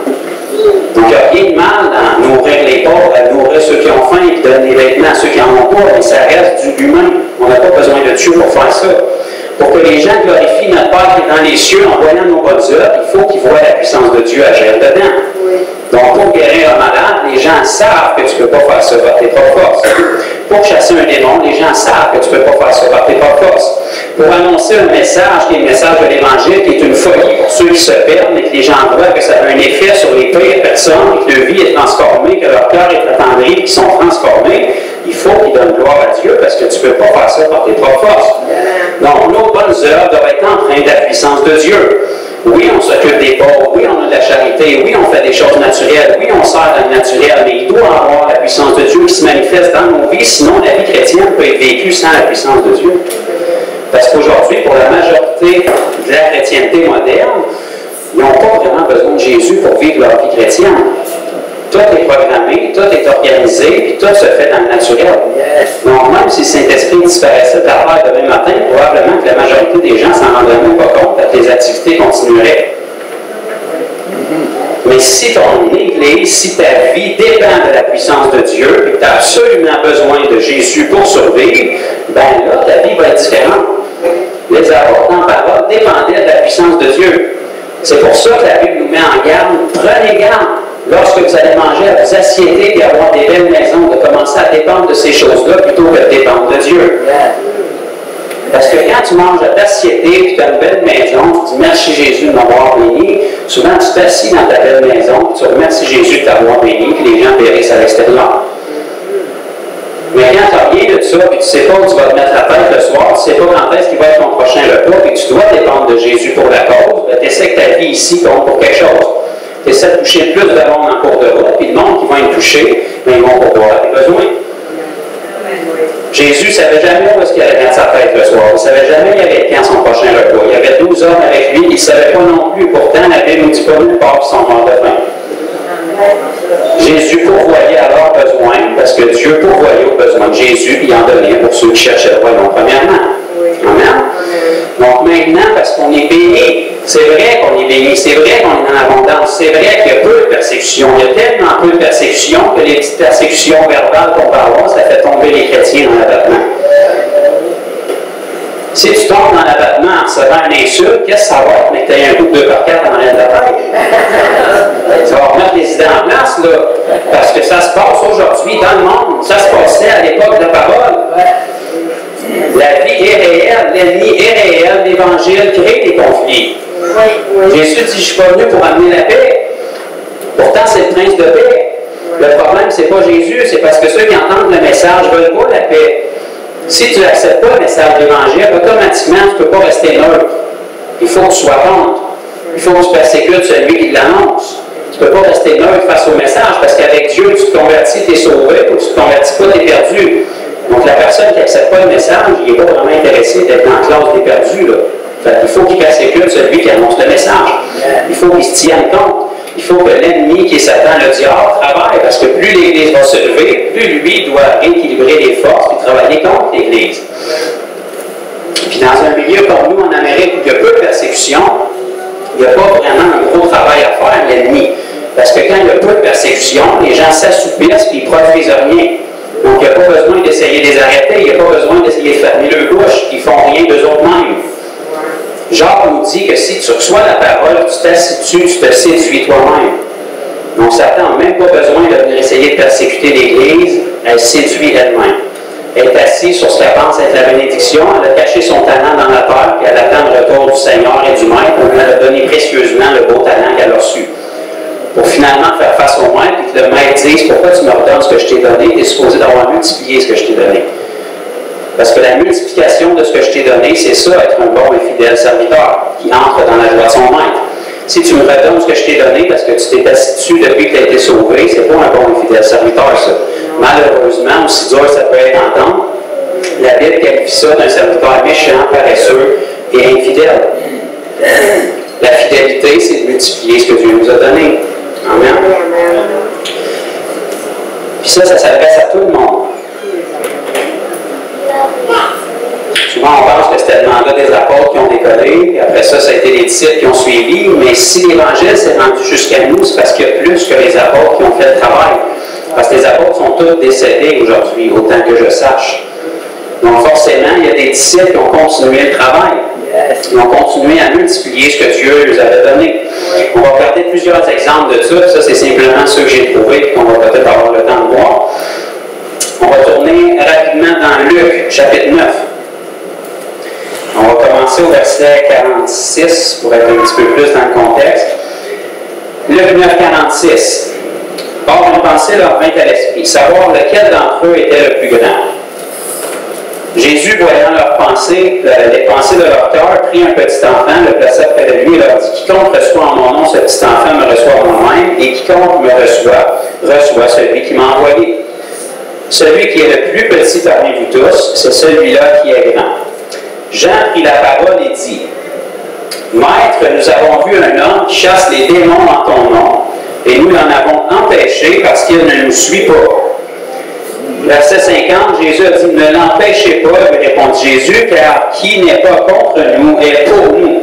Donc, il n'y a rien de mal à nourrir les pauvres, à nourrir ceux qui ont faim et donner des vêtements à ceux qui n'en ont pas, mais ça reste du humain. On n'a pas besoin de Dieu pour faire ça. Pour que les gens glorifient notre Père qui est dans les cieux en voyant nos bonnes œuvres, il faut qu'ils voient la puissance de Dieu agir dedans. Donc, pour guérir un malade, les gens savent que tu ne peux pas faire ça par tes propres forces. Pour chasser un démon, les gens savent que tu ne peux pas faire ça par tes propres forces. Pour annoncer un message qui est le message de l'Évangile, qui est une folie pour ceux qui se perdent, mais que les gens voient que ça a un effet sur les pires personnes, que leur vie est transformée, que leur cœur est attendri, qu'ils sont transformés, il faut qu'ils donnent gloire à Dieu parce que tu ne peux pas faire ça par tes propres forces. Donc, nos bonnes œuvres doivent être empreintes de la puissance de Dieu. Oui, on s'occupe des pauvres, oui, on a de la charité, oui, on fait des choses naturelles, oui, on sert dans le naturel, mais il doit y avoir la puissance de Dieu qui se manifeste dans nos vies, sinon la vie chrétienne peut être vécue sans la puissance de Dieu. Parce qu'aujourd'hui, pour la majorité de la chrétienté moderne, ils n'ont pas vraiment besoin de Jésus pour vivre leur vie chrétienne. Tout est programmé, tout est organisé, puis tout se fait dans le naturel. Donc, même si le Saint-Esprit disparaissait de la terre demain matin, probablement que la majorité des gens s'en rendraient même pas compte, que les activités continueraient. Mais si ton Église, si ta vie dépend de la puissance de Dieu, et que tu as absolument besoin de Jésus pour survivre, ben là, ta vie va être différente. Les apôtres en parole dépendaient de la puissance de Dieu. C'est pour ça que la Bible nous met en garde. Prenez garde. Lorsque vous allez manger, à vous assiéter et avoir des belles maisons, de commencer à dépendre de ces choses-là plutôt que de dépendre de Dieu. Parce que quand tu manges à t'assiéter et que tu as une belle maison, tu dis merci Jésus de m'avoir béni, souvent tu t'assis dans ta belle maison et tu remercies Jésus de t'avoir béni, puis les gens périssent à l'extérieur. Mais quand tu n'as rien de ça, et tu ne sais pas où tu vas te mettre la tête le soir, tu ne sais pas quand est-ce qu'il va être ton prochain repas, et tu dois dépendre de Jésus pour la cause, ben, tu essaies que ta vie ici compte pour quelque chose. Tu essaies de toucher plus de monde en cours de route, puis le monde qui va être touché, ben, ils vont pouvoir tes besoins. Jésus ne savait jamais où est-ce qu'il allait mettre sa tête le soir. Il ne savait jamais il y avait quand son prochain repas. Il y avait 12 hommes avec lui, il ne savait pas non plus. Pourtant, la Bible ne nous dit pas nulle part qu'ils sont morts de faim. Jésus pourvoyait à leurs besoins, parce que Dieu pourvoyait aux besoins de Jésus, puis il en donnait pour ceux qui cherchaient le royaume premièrement. Amen. Donc maintenant, parce qu'on est béni, c'est vrai qu'on est béni, c'est vrai qu'on est en abondance, c'est vrai qu'il y a peu de persécutions. Il y a tellement peu de persécutions que les petites persécutions verbales qu'on peut avoir, ça fait tomber les chrétiens dans l'abattement. Si tu tombes dans l'abattement en recevant une insulte, qu'est-ce que ça va être? Mais que tu aies un coup de 2 par 4 en l'air de la tête. Ça va remettre les idées en place, là. Parce que ça se passe aujourd'hui dans le monde. Ça se passait à l'époque de la Parabole. La vie est réelle, l'ennemi est réel, l'Évangile crée des conflits. Jésus dit, je ne suis pas venu pour amener la paix. Pourtant, c'est le prince de paix. Le problème, ce n'est pas Jésus, c'est parce que ceux qui entendent le message ne veulent pas la paix. Si tu n'acceptes pas le message de l'Évangile, automatiquement, tu ne peux pas rester neutre. Il faut que tu sois contre. Il faut que tu persécutes celui qui l'annonce. Tu ne peux pas rester neutre face au message, parce qu'avec Dieu, tu te convertis, tu es sauvé, ou tu ne te convertis pas, tu es perdu. Donc la personne qui n'accepte pas le message, il n'est pas vraiment intéressé d'être dans la classe des perdus. Il faut qu'il persécute celui qui annonce le message. Il faut qu'il se tienne compte. Il faut que l'ennemi, qui est Satan, le diable, travaille, parce que plus l'Église va se lever, plus lui doit rééquilibrer les forces et travailler contre l'Église. Puis dans un milieu comme nous en Amérique, où il y a peu de persécution, il n'y a pas vraiment un gros travail à faire, l'ennemi. Parce que quand il y a peu de persécution, les gens s'assoupissent et ils ne produisent rien. Donc il n'y a pas besoin d'essayer de les arrêter, il n'y a pas besoin d'essayer de fermer leur bouche, ils ne font rien d'eux autres mêmes. Jacques nous dit que si tu reçois la parole, tu t'assis dessus, tu te séduis toi-même. Donc Satan n'a même pas besoin de venir essayer de persécuter l'Église, elle séduit elle-même. Elle est assise sur ce qu'elle pense être la bénédiction, elle a caché son talent dans la terre, puis elle attend le retour du Seigneur et du Maître, elle a donné précieusement le beau talent qu'elle a reçu. Pour finalement faire face au Maître, et que le Maître dise, pourquoi tu me redonnes ce que je t'ai donné, tu es supposé d'avoir multiplié ce que je t'ai donné. Parce que la multiplication de ce que je t'ai donné, c'est ça, être un bon et fidèle serviteur, qui entre dans la joie de son Maître. Si tu me redonnes ce que je t'ai donné parce que tu t'es assis dessus depuis que tu as été sauvé, c'est pas un bon et fidèle serviteur, ça. Malheureusement, aussi dur ça peut être d'entendre, la Bible qualifie ça d'un serviteur méchant, paresseux et infidèle. La fidélité, c'est de multiplier ce que Dieu nous a donné. Amen. Puis ça s'adresse à tout le monde. Souvent, on pense que c'était le mandat des apôtres qui ont décollé, et après ça, ça a été les disciples qui ont suivi, mais si l'Évangile s'est rendu jusqu'à nous, c'est parce qu'il y a plus que les apôtres qui ont fait le travail. Parce que les apôtres sont tous décédés aujourd'hui, autant que je sache. Donc forcément, il y a des disciples qui ont continué le travail. Ils ont continué à multiplier ce que Dieu leur avait donné. On va regarder plusieurs exemples de ça. Ça, c'est simplement ceux que j'ai trouvés et qu'on va peut-être avoir le temps de voir. On va tourner rapidement dans Luc, chapitre 9. On va commencer au verset 46 pour être un petit peu plus dans le contexte. Luc 9, 46. Or, une pensée leur vint à l'esprit, savoir lequel d'entre eux était le plus grand. Jésus, voyant leurs pensées, les pensées de leur cœur, prit un petit enfant, le plaça près de lui et leur dit, quiconque reçoit en mon nom ce petit enfant me reçoit moi-même, et quiconque me reçoit, reçoit celui qui m'a envoyé. Celui qui est le plus petit parmi vous tous, c'est celui-là qui est grand. Jean prit la parole et dit, Maître, nous avons vu un homme qui chasse les démons en ton nom, et nous l'en avons empêché parce qu'il ne nous suit pas. Verset 50, Jésus a dit, ne l'empêchez pas, lui répondit Jésus, car qui n'est pas contre nous est pour nous.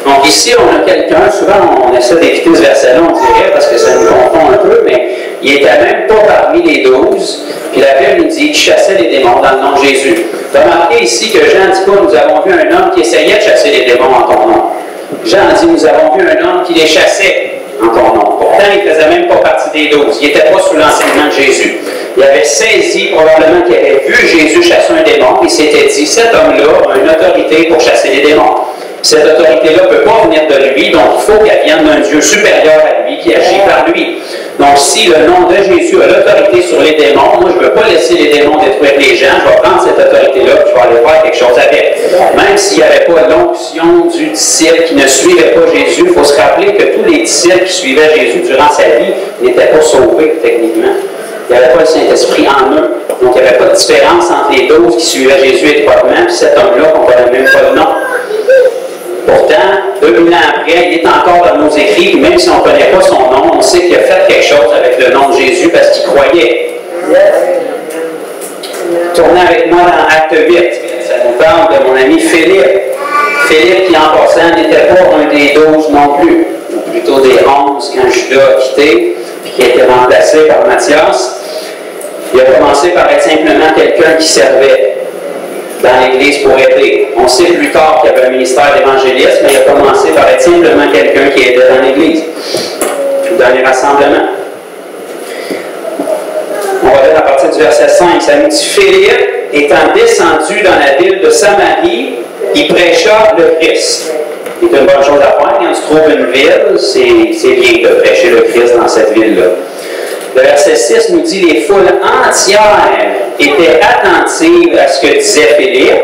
Donc ici, on a quelqu'un, souvent on essaie d'éviter ce verset-là, on dirait, parce que ça nous confond un peu, mais il n'était même pas parmi les 12, puis la Bible nous dit qu'il chassait les démons dans le nom de Jésus. Remarquez ici que Jean ne dit pas, nous avons vu un homme qui essayait de chasser les démons en ton nom. Jean dit, nous avons vu un homme qui les chassait en ton nom. Pourtant, il ne faisait même pas partie des 12. Il n'était pas sous l'enseignement de Jésus. Il avait saisi, probablement qu'il avait vu Jésus chasser un démon, et il s'était dit, cet homme-là a une autorité pour chasser les démons. Cette autorité-là ne peut pas venir de lui, donc il faut qu'elle vienne d'un Dieu supérieur à lui, qui agit par lui. Donc si le nom de Jésus a l'autorité sur les démons, moi je ne veux pas laisser les démons détruire les gens, je vais prendre cette autorité-là et je vais aller faire quelque chose avec. Même s'il n'y avait pas l'onction du disciple qui ne suivait pas Jésus, il faut se rappeler que tous les disciples qui suivaient Jésus durant sa vie n'étaient pas sauvés techniquement. Il n'y avait pas le Saint-Esprit en eux. Donc il n'y avait pas de différence entre les 12 qui suivaient Jésus étroitement et cet homme-là qu'on ne connaît même pas le nom. Pourtant, 2000 ans après, il est encore dans nos écrits, même si on ne connaît pas son nom, on sait qu'il a fait quelque chose avec le nom de Jésus parce qu'il croyait. Tournez avec moi dans Acte 8. Ça nous parle de mon ami Philippe. Philippe qui, en passant, n'était pas un des 12 non plus, ou plutôt des 11 quand Judas a quitté, puis qui a été remplacé par Matthieu. Il a commencé par être simplement quelqu'un qui servait dans l'Église pour aider. On sait plus tard qu'il y avait un ministère d'évangéliste, mais il a commencé par être simplement quelqu'un qui aidait dans l'Église, dans les rassemblements. On va lire à partir du verset 5. Ça nous dit, Philippe, étant descendu dans la ville de Samarie, il prêcha le Christ. C'est une bonne chose à faire. Quand tu trouves une ville, c'est bien de prêcher le Christ dans cette ville-là. Le verset 6 nous dit, les foules entières étaient attentives à ce que disait Philippe.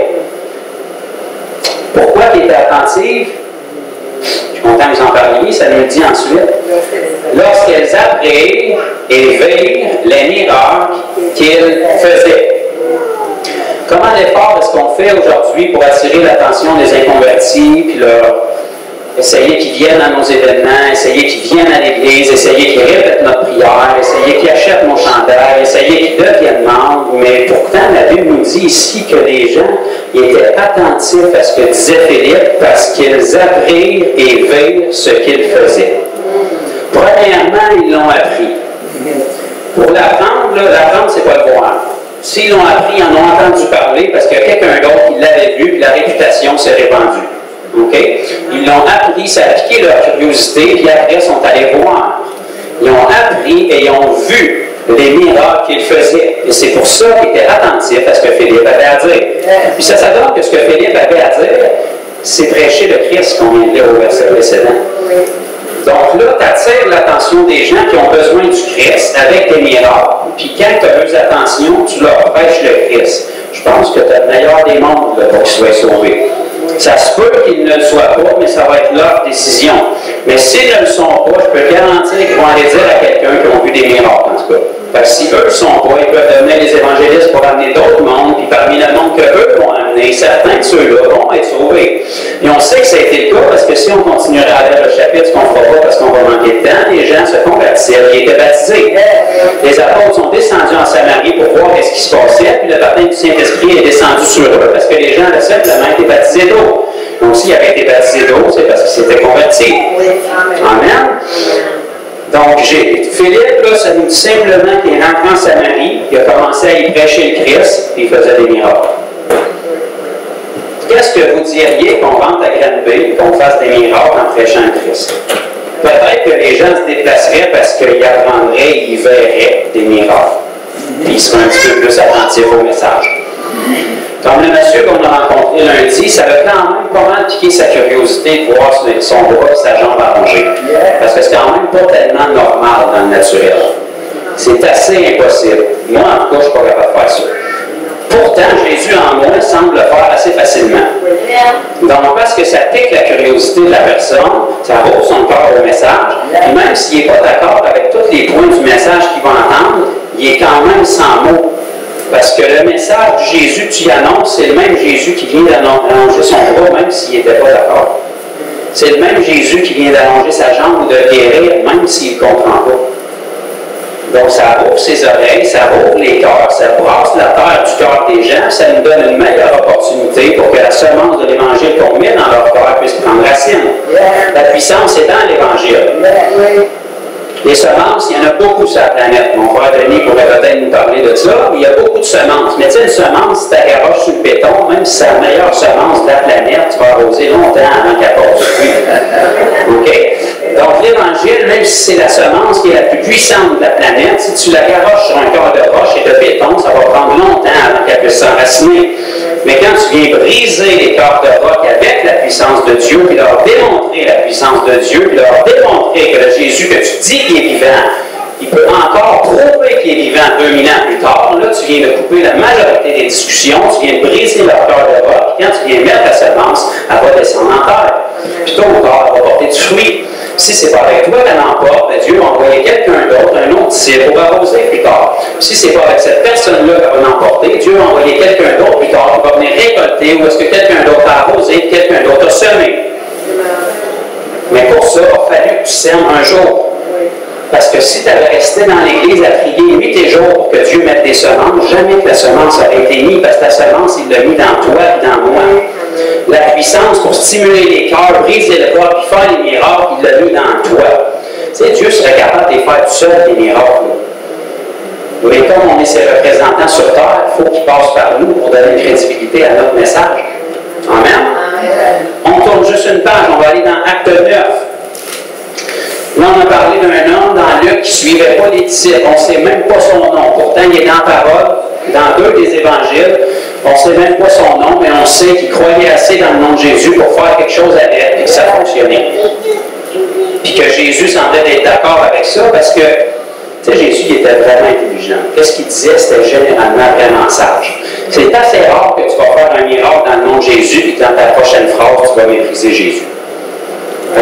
Pourquoi il était attentive? Je suis content que vous en parliez, ça nous le dit ensuite. Lorsqu'elles apprirent et virent les miracles qu'il faisait. Comment l'effort est-ce qu'on fait aujourd'hui pour attirer l'attention des inconvertis, puis essayer qu'ils viennent à nos événements, essayer qu'ils viennent à l'Église, essayer qu'ils répètent notre prière, essayer qu'ils achètent nos chandails, essayer qu'ils deviennent membres. Mais pourtant, la Bible nous dit ici que les gens étaient attentifs à ce que disait Philippe parce qu'ils apprirent et virent ce qu'il faisait. Premièrement, ils l'ont appris. Pour l'apprendre, c'est pas le voir. S'ils l'ont appris, ils en ont entendu parler parce qu'il y a quelqu'un d'autre qui l'avait vu et la réputation s'est répandue. Okay? Ils l'ont appris, ça a piqué leur curiosité, puis après, ils sont allés voir. Ils ont appris et ils ont vu les miracles qu'il faisait. Et c'est pour ça qu'ils étaient attentifs à ce que Philippe avait à dire. Puis ça donne que ce que Philippe avait à dire, c'est prêcher le Christ qu'on vient de lire au verset précédent. Donc là, tu attires l'attention des gens qui ont besoin du Christ avec des miracles. Puis quand tu as besoin d'attention, tu leur prêches le Christ. Je pense que tu as le meilleur des mondes là, pour qu'ils soient sauvés. Ça se peut qu'ils ne le soient pas, mais ça va être leur décision. Mais s'ils ne le sont pas, je peux garantir qu'ils vont aller dire à quelqu'un qui ont vu des miracles, en tout cas. Fait que si eux ne sont pas, ils peuvent devenir les évangélistes pour amener d'autres mondes, puis parmi le monde qu'eux vont amener, certains de ceux-là vont être sauvés. Et on sait que ça a été le cas parce que si on continuerait à lire le chapitre, ce qu'on ne fera pas parce qu'on va manquer de temps, les gens se convertissaient, ils étaient baptisés. Les apôtres sont descendus en Samarie pour voir ce qui se passait, puis le baptême du Saint-Esprit est descendu sur eux parce que les gens avaient simplement été baptisés d'eau. Donc s'ils avaient été baptisés d'eau, c'est parce qu'ils s'étaient convertis. Amen. Donc, Philippe, là, ça nous dit simplement qu'il est rentré en Samarie, il a commencé à y prêcher le Christ, et il faisait des miracles. Qu'est-ce que vous diriez qu'on rentre à Granby, qu'on fasse des miracles en prêchant le Christ? Peut-être que les gens se déplaceraient parce qu'ils apprendraient, ils verraient des miracles, puis ils seraient un petit peu plus attentifs au message. Comme le monsieur qu'on a rencontré lundi, ça a quand même pas mal piqué sa curiosité de voir son bras et sa jambe allongée. Parce que c'est quand même pas tellement normal dans le naturel. C'est assez impossible. Moi, en tout cas, je ne suis pas capable de faire ça. Pourtant, Jésus en moi semble le faire assez facilement. Donc, parce que ça pique la curiosité de la personne, ça ouvre son cœur au message, et même s'il n'est pas d'accord avec tous les points du message qu'il va entendre, il est quand même sans mots. Parce que le message de Jésus que tu annonces, c'est le même Jésus qui vient d'allonger son bras, même s'il n'était pas d'accord. C'est le même Jésus qui vient d'allonger sa jambe ou de guérir, même s'il ne comprend pas. Donc, ça ouvre ses oreilles, ça ouvre les cœurs, ça brasse la terre du cœur des gens, ça nous donne une meilleure opportunité pour que la semence de l'Évangile qu'on met dans leur cœur puisse prendre racine. La puissance est dans l'Évangile. Les semences, il y en a beaucoup sur la planète. Mon frère Denis pourrait peut-être nous parler de ça, mais il y a beaucoup de semences. Mais tu sais, une semence, si tu la garoches sur le béton, même si c'est la meilleure semence de la planète, tu vas arroser longtemps avant qu'elle porte du fruit. OK? Donc, l'Évangile, même si c'est la semence qui est la plus puissante de la planète, si tu la garoches sur un cœur de roche et de béton, ça va prendre longtemps avant qu'elle puisse s'enraciner. Mais quand tu viens briser les cœurs de roc avec la puissance de Dieu, puis leur démontrer la puissance de Dieu, puis leur démontrer que le Jésus que tu dis qu'il est vivant, il peut encore prouver qu'il est vivant 2000 ans plus tard, là, tu viens de couper la majorité des discussions, tu viens de briser leur cœur de roc, puis quand tu viens mettre la semence, elle va descendre en terre. Puis tôt ou tard, elle va porter du fruit. Si ce n'est pas avec toi qu'elle emporte, Dieu va envoyer quelqu'un d'autre, un autre disciple, pour arroser plus tard. Si ce n'est pas avec cette personne-là qu'elle va l'emporter, Dieu va envoyer quelqu'un d'autre plus tard qui va venir récolter, ou est-ce que quelqu'un d'autre a arrosé et quelqu'un d'autre a semé. Mais pour ça, il a fallu que tu sèmes un jour. Parce que si tu avais resté dans l'Église à prier nuit et jour pour que Dieu mette des semences, jamais que la semence aurait été mise, parce que la semence, il l'a mis dans toi et dans moi. La puissance pour stimuler les cœurs, briser le corps, puis faire les miracles, il l'a mis dans toi. Tu sais, Dieu serait capable de les faire tout seul, les miracles. Mais comme on est ses représentants sur terre, il faut qu'ils passent par nous pour donner une crédibilité à notre message. Amen. On tourne juste une page, on va aller dans Acte 9. Là, on a parlé d'un homme dans Luc qui ne suivait pas les disciples. On ne sait même pas son nom. Pourtant, il est dans Parabole, dans 2 des évangiles. On ne sait même pas son nom, mais on sait qu'il croyait assez dans le nom de Jésus pour faire quelque chose avec et que ça fonctionnait. Puis que Jésus semblait être d'accord avec ça parce que, tu sais, Jésus il était vraiment intelligent. Qu'est-ce qu'il disait? C'était généralement vraiment sage. C'est assez rare que tu vas faire un miracle dans le nom de Jésus et que dans ta prochaine phrase, tu vas mépriser Jésus.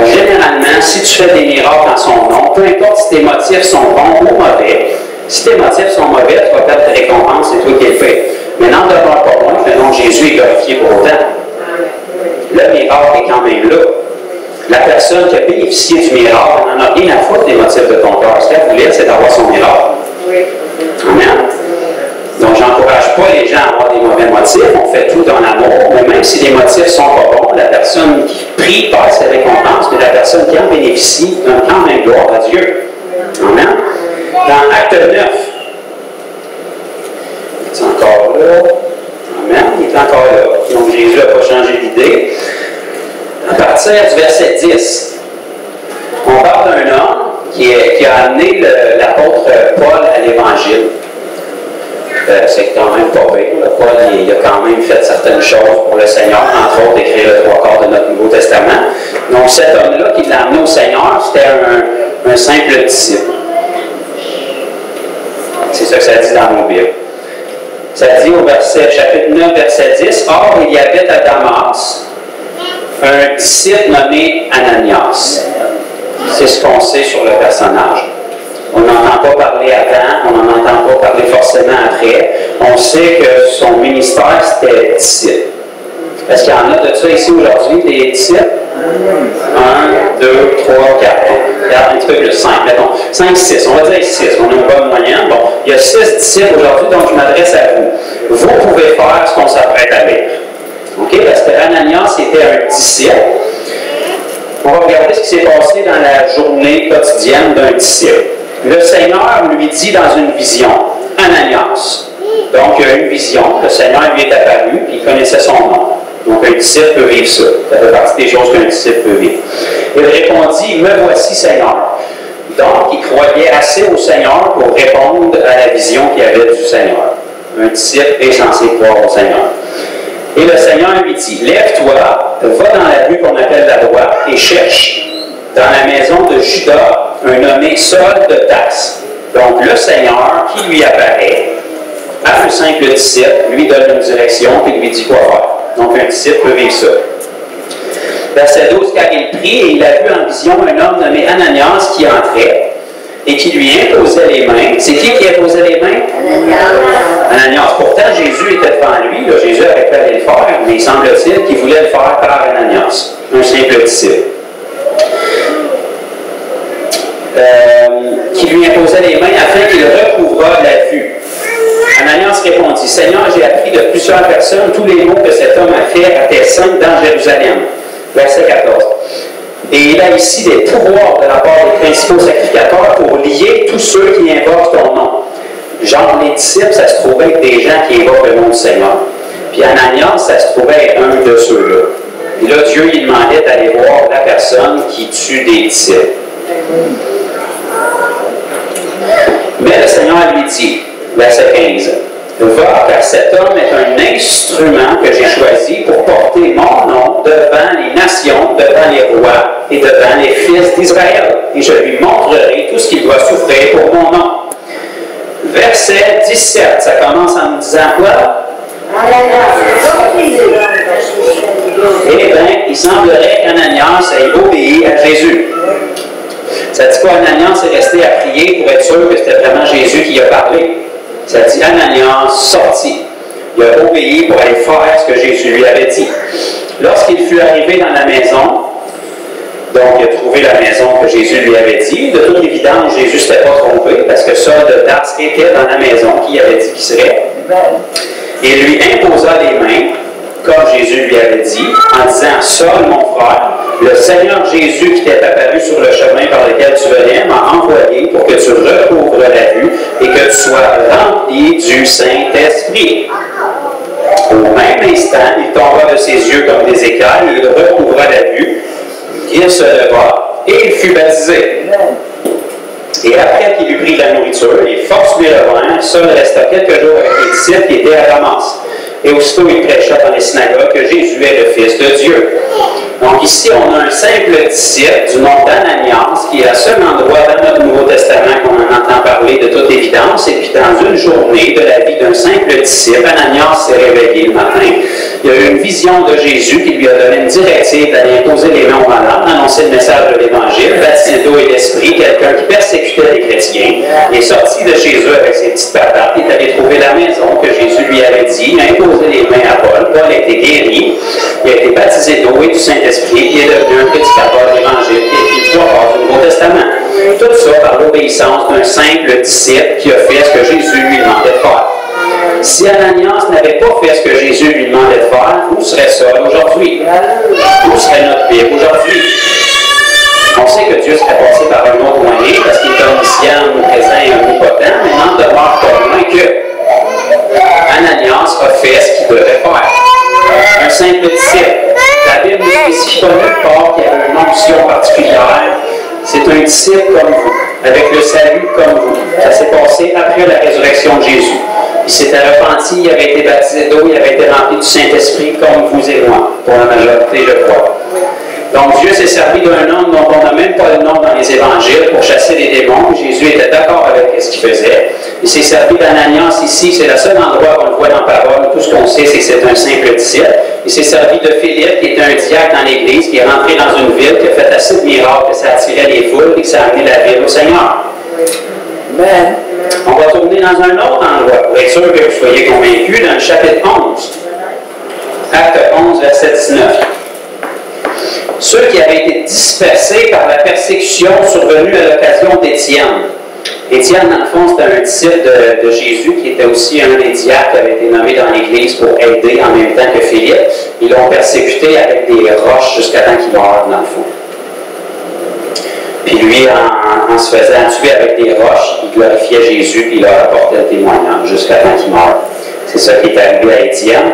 Généralement, si tu fais des miracles en son nom, peu importe si tes motifs sont bons ou mauvais, si tes motifs sont mauvais, tu vas perdre tes récompenses, c'est toi qui le fais. Mais n'en demeure pas moins que le nom de Jésus est glorifié pour autant. Le miracle est quand même là. La personne qui a bénéficié du miracle, elle n'en a rien à foutre des motifs de ton cœur. Ce qu'elle voulait, c'est d'avoir son miracle. Amen. Donc, je n'encourage pas les gens à avoir des mauvais motifs. On fait tout dans l'amour. Mais même si les motifs ne sont pas bons, la personne qui prie passe ses récompenses, mais la personne qui en bénéficie donne quand même gloire à Dieu. Amen. Dans Acte 9, c'est encore là. Amen. Il est encore là. Donc, Jésus n'a pas changé d'idée. À partir du verset 10, on parle d'un homme qui a amené l'apôtre Paul à l'Évangile. C'est quand même pas pire. Paul, il a quand même fait certaines choses pour le Seigneur, entre autres écrire le 3/4 de notre Nouveau Testament. Donc cet homme-là qui l'a amené au Seigneur, c'était un simple disciple. C'est ça que ça dit dans nos Bibles. Ça dit au chapitre 9, verset 10, « Or, il y avait à Damas un disciple nommé Ananias. » C'est ce qu'on sait sur le personnage. On n'entend pas parler avant, on n'en entend pas parler forcément après. On sait que son ministère, c'était disciple. Est-ce qu'il y en a de ça ici aujourd'hui, des disciples? 1, 2, 3, 4. Regarde un petit peu plus, 5, mettons. 5, 6, on va dire 6. On a une bonne moyenne. Bon, il y a 6 disciples aujourd'hui, donc je m'adresse à vous. Vous pouvez faire ce qu'on s'apprête à lire. OK? Parce que Ananias était un disciple. On va regarder ce qui s'est passé dans la journée quotidienne d'un disciple. Le Seigneur lui dit dans une vision, Ananias. Donc, il y a une vision, le Seigneur lui est apparu, puis il connaissait son nom. Donc, un disciple peut vivre ça. Ça fait partie des choses qu'un disciple peut vivre. Il répondit, me voici, Seigneur. Donc, il croyait assez au Seigneur pour répondre à la vision qu'il avait du Seigneur. Un disciple est censé croire au Seigneur. Et le Seigneur lui dit, lève-toi, va dans la rue qu'on appelle la droite et cherche dans la maison de Judas un nommé Saul de Tarse. Donc, le Seigneur qui lui apparaît à un simple disciple, lui donne une direction et lui dit quoi faire. Donc, un disciple peut vivre ça. Verset 12, car il prie et il a vu en vision un homme nommé Ananias qui entrait et qui lui imposait les mains. C'est qui imposait les mains? Ananias. Pourtant, Jésus était devant lui. Là, Jésus avait pu aller le faire, mais il semble-t-il qu'il voulait le faire par Ananias, un simple disciple. Qui lui imposait les mains afin qu'il recouvrât la vue. Ananias répondit, Seigneur, j'ai appris de plusieurs personnes tous les maux que cet homme a fait à tes saints dans Jérusalem. Verset 14. Et il a ici des pouvoirs de la part des principaux sacrificateurs pour lier tous ceux qui invoquent ton nom. Genre, les disciples, ça se trouvait être des gens qui invoquent le nom du Seigneur. Puis Ananias, ça se trouvait être un de ceux-là. Et là, Dieu, il demandait d'aller voir la personne qui tue des disciples. Mais le Seigneur lui dit, verset 15, va, car cet homme est un instrument que j'ai choisi pour porter mon nom devant les nations, devant les rois et devant les fils d'Israël. Et je lui montrerai tout ce qu'il doit souffrir pour mon nom. Verset 17, ça commence en nous disant quoi? Eh bien, il semblerait qu'Ananias ait obéi à Jésus. Ça dit quoi? Ananias est resté à prier pour être sûr que c'était vraiment Jésus qui a parlé. Ça dit Ananias sortit. Il a obéi pour aller faire ce que Jésus lui avait dit. Lorsqu'il fut arrivé dans la maison, donc il a trouvé la maison que Jésus lui avait dit. De toute évidence, Jésus ne s'était pas trompé parce que Saul de Tarse était dans la maison qu'il avait dit qu'il serait. Et lui imposa les mains, comme Jésus lui avait dit, en disant, Saul, mon frère, le Seigneur Jésus qui t'est apparu sur le chemin par lequel tu venais m'a envoyé pour que tu recouvres la vue et que tu sois rempli du Saint-Esprit. Au même instant, il tomba de ses yeux comme des écailles, il recouvra la vue, il se leva et il fut baptisé. Et après qu'il eut pris de la nourriture, les forces lui revinrent, Saul resta quelques jours avec les disciples qui étaient à Damas. Et aussitôt il prêcha dans les synagogues que Jésus est le Fils de Dieu. Donc ici, on a un simple disciple du nom d'Ananias, qui est le seul endroit dans notre Nouveau Testament qu'on en entend parler de toute évidence. Et puis dans une journée de la vie d'un simple disciple, Ananias s'est réveillé le matin. Il a eu une vision de Jésus qui lui a donné une directive d'aller imposer les mains aux malades, annoncer le message de l'Évangile, baptiser d'eau et d'esprit, quelqu'un qui persécutait les chrétiens. Il est sorti de chez eux avec ses petites patates, il est allé trouver la maison que Jésus lui avait dit, imposer les mains à Paul. Paul a été guéri, il a été baptisé d'eau et du Saint-Esprit, il est devenu un prédicateur de l'Évangile qui a été victoire du Nouveau Testament. Tout ça par l'obéissance d'un simple disciple qui a fait ce que Jésus lui demandait de faire. Si Ananias n'avait pas fait ce que Jésus lui demandait de faire, où serait Saul aujourd'hui? Où serait notre Bible aujourd'hui? On sait que Dieu serait passé par un autre moyen parce qu'il est omniscient, omniprésent et omnipotent, mais n'en demeure pas moins que Ananias a fait ce qu'il devait faire. Un simple disciple. La Bible ne spécifie pas nulle part qu'il y avait une onction particulière. C'est un disciple comme vous, avec le salut comme vous. Ça s'est passé après la résurrection de Jésus. Il s'était repenti, il avait été baptisé d'eau, il avait été rempli du Saint-Esprit comme vous et moi, pour la majorité, je crois. Donc Dieu s'est servi d'un homme dont on n'a même pas le nom dans les évangiles pour chasser les démons. Jésus était d'accord avec ce qu'il faisait. Il s'est servi d'Ananias ici, c'est le seul endroit qu'on le voit dans la parole. Tout ce qu'on sait, c'est que c'est un simple disciple. Il s'est servi de Philippe, qui était un diacre dans l'Église, qui est rentré dans une ville, qui a fait assez de miracles, que ça attirait les foules et que ça a amené la ville au Seigneur. Amen. On va tourner dans un autre endroit pour être sûr que vous soyez convaincus dans le chapitre 11. Acte 11, verset 19. Ceux qui avaient été dispersés par la persécution survenue à l'occasion d'Étienne. Étienne, dans le fond, c'était un disciple de Jésus qui était aussi un des diacres qui avait été nommé dans l'Église pour aider en même temps que Philippe. Ils l'ont persécuté avec des roches jusqu'à temps qu'il meure, dans le fond. Puis lui, en se faisant tuer avec des roches, il glorifiait Jésus puis il leur apportait le témoignage jusqu'à temps qu'il meure. C'est ça qui est arrivé à Étienne.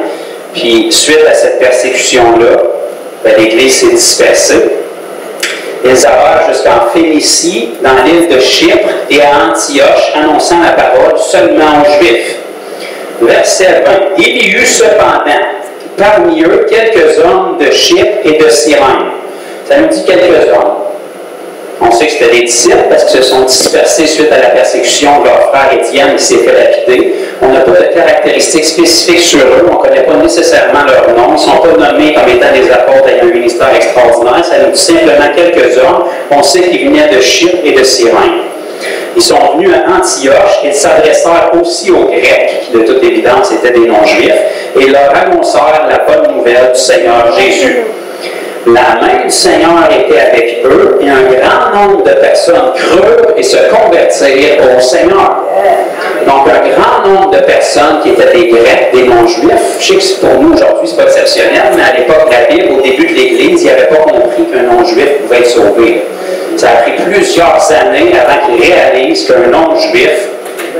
Puis, suite à cette persécution-là, l'Église s'est dispersée. Ils arrivèrent jusqu'en Phénicie, dans l'île de Chypre, et à Antioche, annonçant la parole seulement aux Juifs. Verset 20. Il y eut cependant parmi eux quelques hommes de Chypre et de Cyrène. Ça nous dit quelques hommes. On sait que c'était des disciples parce qu'ils se sont dispersés suite à la persécution de leur frère Étienne qui s'est fait lapider. On n'a pas de caractéristiques spécifiques sur eux. On ne connaît pas nécessairement leur nom. Ils ne sont pas nommés comme étant des apôtres ayant un ministère extraordinaire. Ça nous dit simplement quelques hommes. On sait qu'ils venaient de Chypre et de Cyrène. Ils sont venus à Antioche et s'adressèrent aussi aux Grecs, qui de toute évidence étaient des non-juifs, et leur annoncèrent la bonne nouvelle du Seigneur Jésus. La main du Seigneur était avec eux et un grand nombre de personnes crurent et se convertirent au Seigneur. Donc, un grand nombre de personnes qui étaient des Grecs, des non-juifs. Je sais que pour nous aujourd'hui, ce n'est pas exceptionnel, mais à l'époque de la Bible, au début de l'Église, ils n'avaient pas compris qu'un non-juif pouvait être sauvé. Ça a pris plusieurs années avant qu'ils réalisent qu'un non-juif,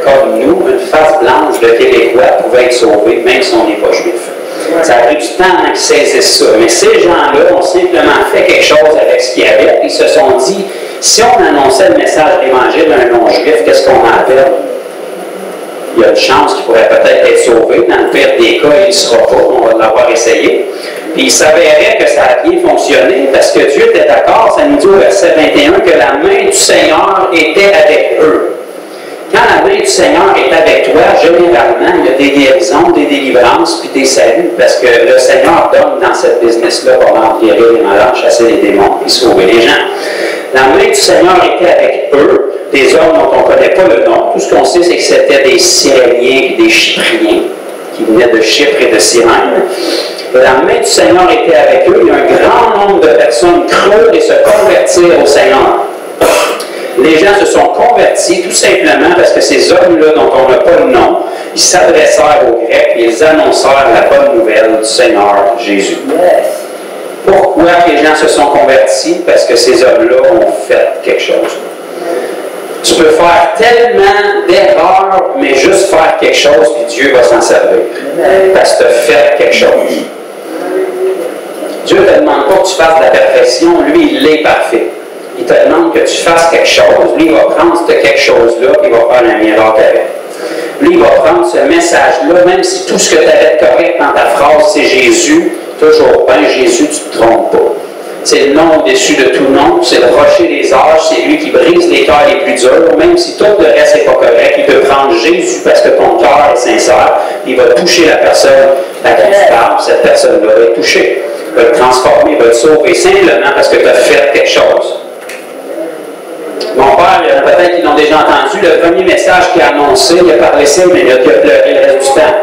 comme nous, une face blanche de Québécois, pouvait être sauvé, même si on n'est pas juif. Ça a pris du temps avant qu'ils saisissent ça. Mais ces gens-là ont simplement fait quelque chose avec ce qu'il y avait. Ils se sont dit, si on annonçait le message de l'Évangile à un non-juif, qu'est-ce qu'on en fait? Il y a une chance qu'il pourrait peut-être être sauvé. Dans le pire des cas, il ne sera pas. On va l'avoir essayé. Puis il s'avérait que ça a bien fonctionné parce que Dieu était d'accord. Ça nous dit au verset 21 que la main du Seigneur était avec eux. Quand la main du Seigneur est avec toi, généralement, il y a des guérisons, des délivrances, puis des saluts, parce que le Seigneur donne dans cette business-là pour guérir les malades, chasser les démons et sauver les gens. La main du Seigneur était avec eux, des hommes dont on ne connaît pas le nom. Tout ce qu'on sait, c'est que c'était des Cyréniens et des Chypriens, qui venaient de Chypre et de Cyrène. La main du Seigneur était avec eux, et un grand nombre de personnes crurent et se convertirent au Seigneur. Les gens se sont convertis tout simplement parce que ces hommes-là, dont on n'a pas le nom, ils s'adressèrent aux Grecs et ils annoncèrent la bonne nouvelle du Seigneur Jésus. Pourquoi les gens se sont convertis? Parce que ces hommes-là ont fait quelque chose. Tu peux faire tellement d'erreurs, mais juste faire quelque chose, puis Dieu va s'en servir. Parce que tu as fait quelque chose. Dieu ne te demande pas que tu fasses de la perfection, lui, il est parfait. Il te demande que tu fasses quelque chose. Lui, il va prendre ce quelque chose-là et il va faire un miracle avec. Lui, il va prendre ce message-là, même si tout ce que tu avais de correct dans ta phrase, c'est Jésus, toujours bien Jésus, tu ne te trompes pas. C'est le nom au-dessus de tout nom, c'est le rocher des âges, c'est lui qui brise les cœurs les plus durs, même si tout le reste n'est pas correct, il peut prendre Jésus parce que ton cœur est sincère, il va toucher la personne à qui tu parles, cette personne-là va être touchée, il va te transformer, il va te sauver, simplement parce que tu as fait quelque chose. Mon père, il y en a peut-être qui l'ont déjà entendu, le premier message qu'il a annoncé, il a parlé 5 minutes, il a pleuré le reste du temps.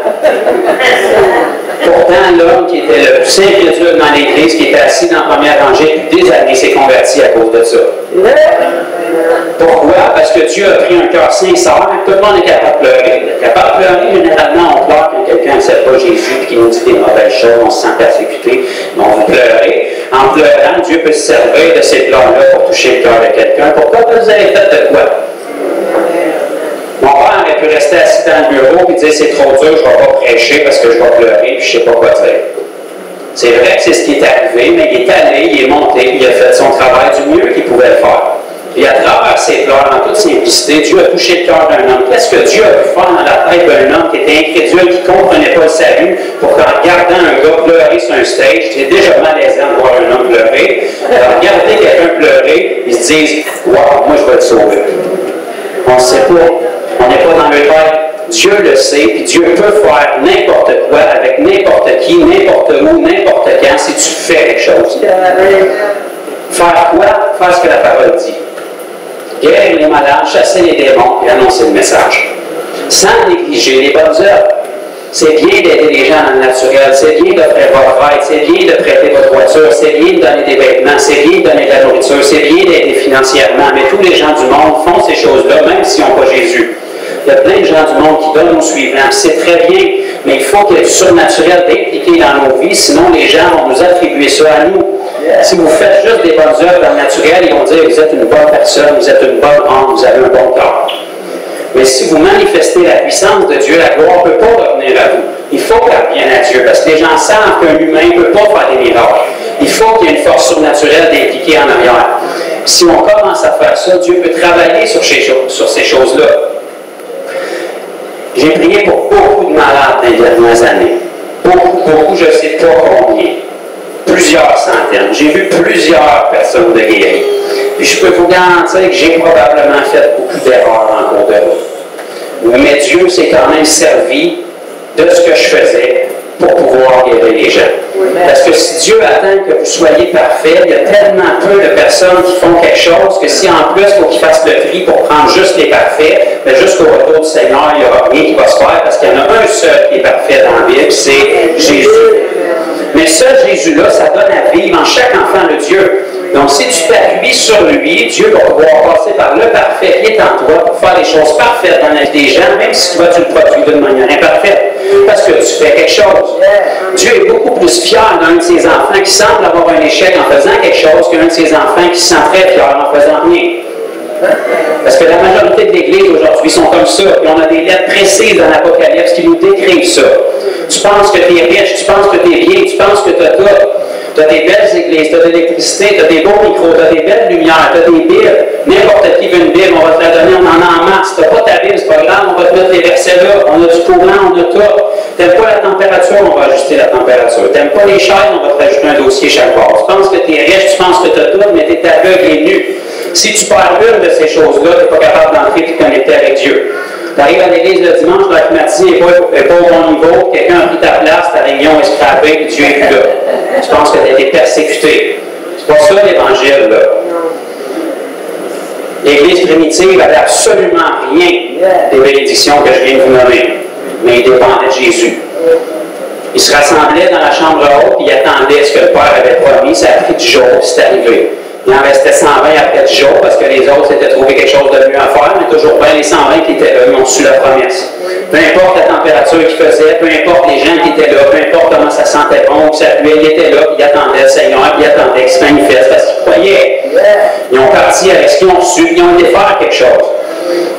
Pourtant, l'homme qui était le plus incrédule dans l'Église, qui était assis dans la première rangée depuis des années, s'est converti à cause de ça. Pourquoi? Parce que Dieu a pris un cœur sincère, tout le monde est capable de pleurer. Capable de pleurer, généralement, on pleure quand quelqu'un n'accepte pas Jésus et qu'il nous dit des mauvaises choses, on se sent persécuté, mais on veut pleurer. En pleurant, Dieu peut se servir de ces pleurs-là pour toucher le cœur de quelqu'un. Pourquoi vous avez fait de quoi? Mon père aurait pu rester assis dans le bureau et dire c'est trop dur, je ne vais pas prêcher parce que je vais pleurer et je ne sais pas quoi dire. C'est vrai que c'est ce qui est arrivé, mais il est allé, il est monté, il a fait son travail du mieux qu'il pouvait le faire. Et à travers ses pleurs, en toute simplicité, Dieu a touché le cœur d'un homme. Qu'est-ce que Dieu a pu faire dans la tête d'un homme qui était incrédule, qui ne comprenait pas le salut, pour qu'en regardant un gars pleurer sur un stage, c'est déjà malaisant de voir un homme pleurer, en regarder quelqu'un pleurer, ils se disent « Wow, moi je vais te sauver ». On ne sait pas, on n'est pas dans le tête. Dieu le sait, puis Dieu peut faire n'importe quoi, avec n'importe qui, n'importe où, n'importe quand, si tu fais quelque chose. Faire quoi? Faire ce que la parole dit. guérir les malades, chasser les démons et annoncer le message. Sans négliger les bonnes œuvres. C'est bien d'aider les gens dans le naturel, c'est bien d'offrir votre aide, c'est bien de prêter votre voiture, c'est bien de donner des vêtements, c'est bien de donner de la nourriture, c'est bien d'aider financièrement. Mais tous les gens du monde font ces choses-là, même s'ils n'ont pas Jésus. Il y a plein de gens du monde qui donnent aux suivants, c'est très bien, mais il faut qu'il y ait du surnaturel d'impliquer dans nos vies, sinon les gens vont nous attribuer ça à nous. Si vous faites juste des bonnes œuvres dans le naturel, ils vont dire vous êtes une bonne personne, vous êtes une bonne âme, vous avez un bon cœur. Mais si vous manifestez la puissance de Dieu, la gloire ne peut pas revenir à vous. Il faut qu'elle revienne à Dieu, parce que les gens savent qu'un humain ne peut pas faire des miracles. Il faut qu'il y ait une force surnaturelle d'impliquer en arrière. Si on commence à faire ça, Dieu peut travailler sur ces choses-là. J'ai prié pour beaucoup de malades dans les dernières années. Beaucoup, je ne sais pas combien. Plusieurs centaines. J'ai vu plusieurs personnes de guérir. Puis je peux vous garantir que j'ai probablement fait beaucoup d'erreurs en cours de route. Mais Dieu s'est quand même servi de ce que je faisais pour pouvoir guérir les gens. Parce que si Dieu attend que vous soyez parfaits, il y a tellement peu de personnes qui font quelque chose que si en plus il faut qu'ils fassent le tri pour prendre juste les parfaits, mais jusqu'au retour du Seigneur, il n'y aura rien qui va se faire parce qu'il y en a un seul qui est parfait dans la Bible, c'est Jésus. Mais ce Jésus-là, ça donne à vivre en chaque enfant de Dieu. Donc, si tu t'appuies sur lui, Dieu va pouvoir passer par le parfait qui est en toi pour faire les choses parfaites dans la vie des gens, même si toi, tu le produis d'une manière imparfaite. Parce que tu fais quelque chose. Dieu est beaucoup plus fier d'un de ses enfants qui semble avoir un échec en faisant quelque chose qu'un de ses enfants qui se sent très fier en faisant rien. Parce que la majorité de l'Église aujourd'hui sont comme ça. Et on a des lettres précises dans l'Apocalypse qui nous décrivent ça. Tu penses que tu es riche, tu penses que tu es bien, tu penses que tu as tout. Tu as des belles églises, tu as de l'électricité, tu as des beaux micros, tu as des belles lumières, tu as des Bibles. N'importe qui veut une Bible, on va te la donner, on en a en masse. Tu n'as pas ta Bible, c'est pas grave, on va te mettre les versets là. On a du courant, on a tout. Tu n'aimes pas la température, on va ajuster la température. Tu n'aimes pas les chaînes, on va te rajouter un dossier chaque fois. Tu penses que tu es riche, tu penses que tu as tout, mais tu es aveugle et nu. Si tu perds une de ces choses-là, tu n'es pas capable d'entrer et de te connecter avec Dieu. Tu arrives à l'église le dimanche, la climatisée n'est pas au bon niveau, quelqu'un a pris ta place, ta réunion est scrapée, puis Dieu est plus là. Tu penses que tu as été persécuté. C'est pas ça l'Évangile, là. L'Église primitive n'avait absolument rien des bénédictions que je viens de vous nommer, mais il dépendait de Jésus. Ils se rassemblaient dans la chambre haute, puis ils attendaient ce que le Père avait promis, ça a pris 10 jours, puis c'est arrivé. Il en restait 120 après 10 jours parce que les autres s'étaient trouvé quelque chose de mieux à faire, mais toujours bien les 120 qui étaient là, ils ont su la promesse. Peu importe la température qu'ils faisaient, peu importe les gens qui étaient là, peu importe comment ça sentait bon, que ça puait, ils étaient là, puis ils attendaient le Seigneur, puis ils attendaient qu'il se manifeste parce qu'ils croyaient. Ils ont parti avec ce qu'ils ont su, ils ont été faire quelque chose.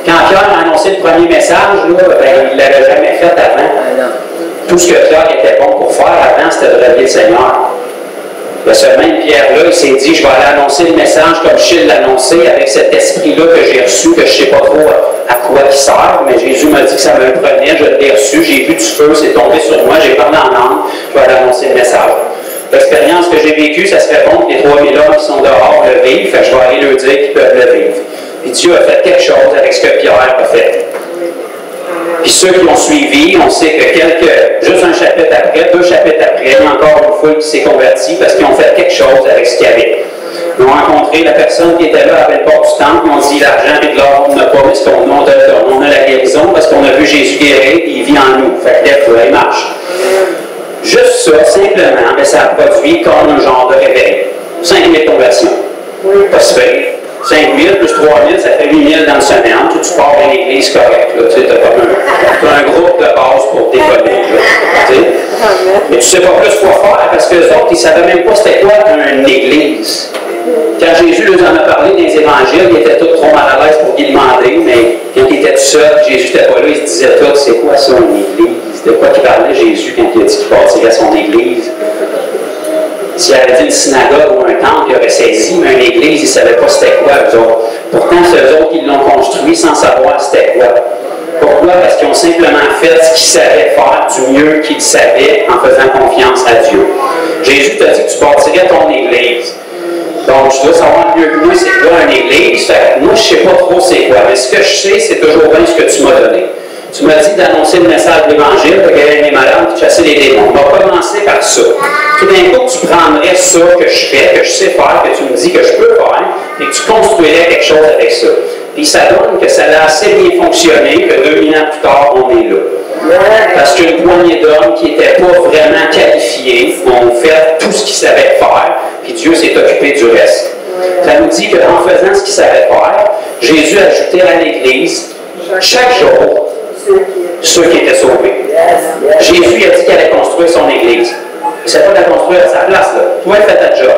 Quand Pierre a annoncé le premier message, là, ben, il ne l'avait jamais fait avant. Tout ce que Pierre était bon pour faire avant, c'était de rêver le Seigneur. De ce même Pierre-là, il s'est dit, je vais aller annoncer le message comme je sais l'annoncer, avec cet esprit-là que j'ai reçu, que je ne sais pas trop à quoi il sert, mais Jésus m'a dit que ça me prenait, je l'ai reçu, j'ai vu du feu, c'est tombé sur moi, j'ai parlé en langue, je vais aller annoncer le message. L'expérience que j'ai vécue, ça serait bon que les 3000 hommes qui sont dehors le vivent, fait que je vais aller leur dire qu'ils peuvent le vivre. Puis Dieu a fait quelque chose avec ce que Pierre a fait. Puis ceux qui ont suivi, on sait que juste un chapitre après, 2 chapitres après, il y a encore une foule qui s'est convertie parce qu'ils ont fait quelque chose avec ce qu'il y avait. Ils ont rencontré la personne qui était là à la porte du temple, ils ont dit l'argent et de l'or, on n'a pas, mais ce qu'on a, on a la guérison parce qu'on a vu Jésus guérir et il vit en nous. Fait que lève-toi, il marche. Juste ça, simplement, mais ça a produit comme un genre de réveil. 5000 conversions. Pas super. 5 000 plus 3 000, ça fait 8 000 dans une semaine. Tu pars à l'église correcte. Tu sais, as un groupe de base pour déconner. Mais tu ne sais pas plus quoi faire parce que les autres, ils ne savaient même pas c'était quoi une église. Quand Jésus nous en a parlé dans les évangiles, ils étaient tous trop mal à l'aise pour qu'ils demander, mais quand il était tout seul, Jésus n'était pas là, il se disait tout, c'est quoi ça une église? De quoi il parlait Jésus quand il a dit qu'il bâtirait son église? S'il avait dit une synagogue ou un temple, il aurait saisi, mais une église, il ne savait pas c'était quoi, eux autres. Pourtant, c'est eux autres qui l'ont construit sans savoir c'était quoi. Pourquoi? Parce qu'ils ont simplement fait ce qu'ils savaient faire du mieux qu'ils savaient en faisant confiance à Dieu. Jésus t'a dit que tu bâtirais ton église. Donc, tu dois savoir mieux que moi c'est quoi une église. Fait que moi, je ne sais pas trop c'est quoi, mais ce que je sais, c'est toujours bien ce que tu m'as donné. Tu m'as dit d'annoncer le message de l'Évangile, de guérir les malades, de chasser les démons. On va commencer par ça. Tout d'un coup, tu prendrais ça que je fais, que je sais faire, que tu me dis que je peux faire, et que tu construirais quelque chose avec ça. Puis ça donne que ça a assez bien fonctionné que 2000 ans plus tard, on est là. Parce qu'une poignée d'hommes qui n'étaient pas vraiment qualifiés ont fait tout ce qu'ils savaient faire, puis Dieu s'est occupé du reste. Ça nous dit qu'en faisant ce qu'ils savaient faire, Jésus ajoutait à l'Église, chaque jour, ceux qui étaient sauvés. Jésus a dit qu'il allait construire son Église. Il ne sait pas de la construire à sa place. Là. Toi, fais ta job.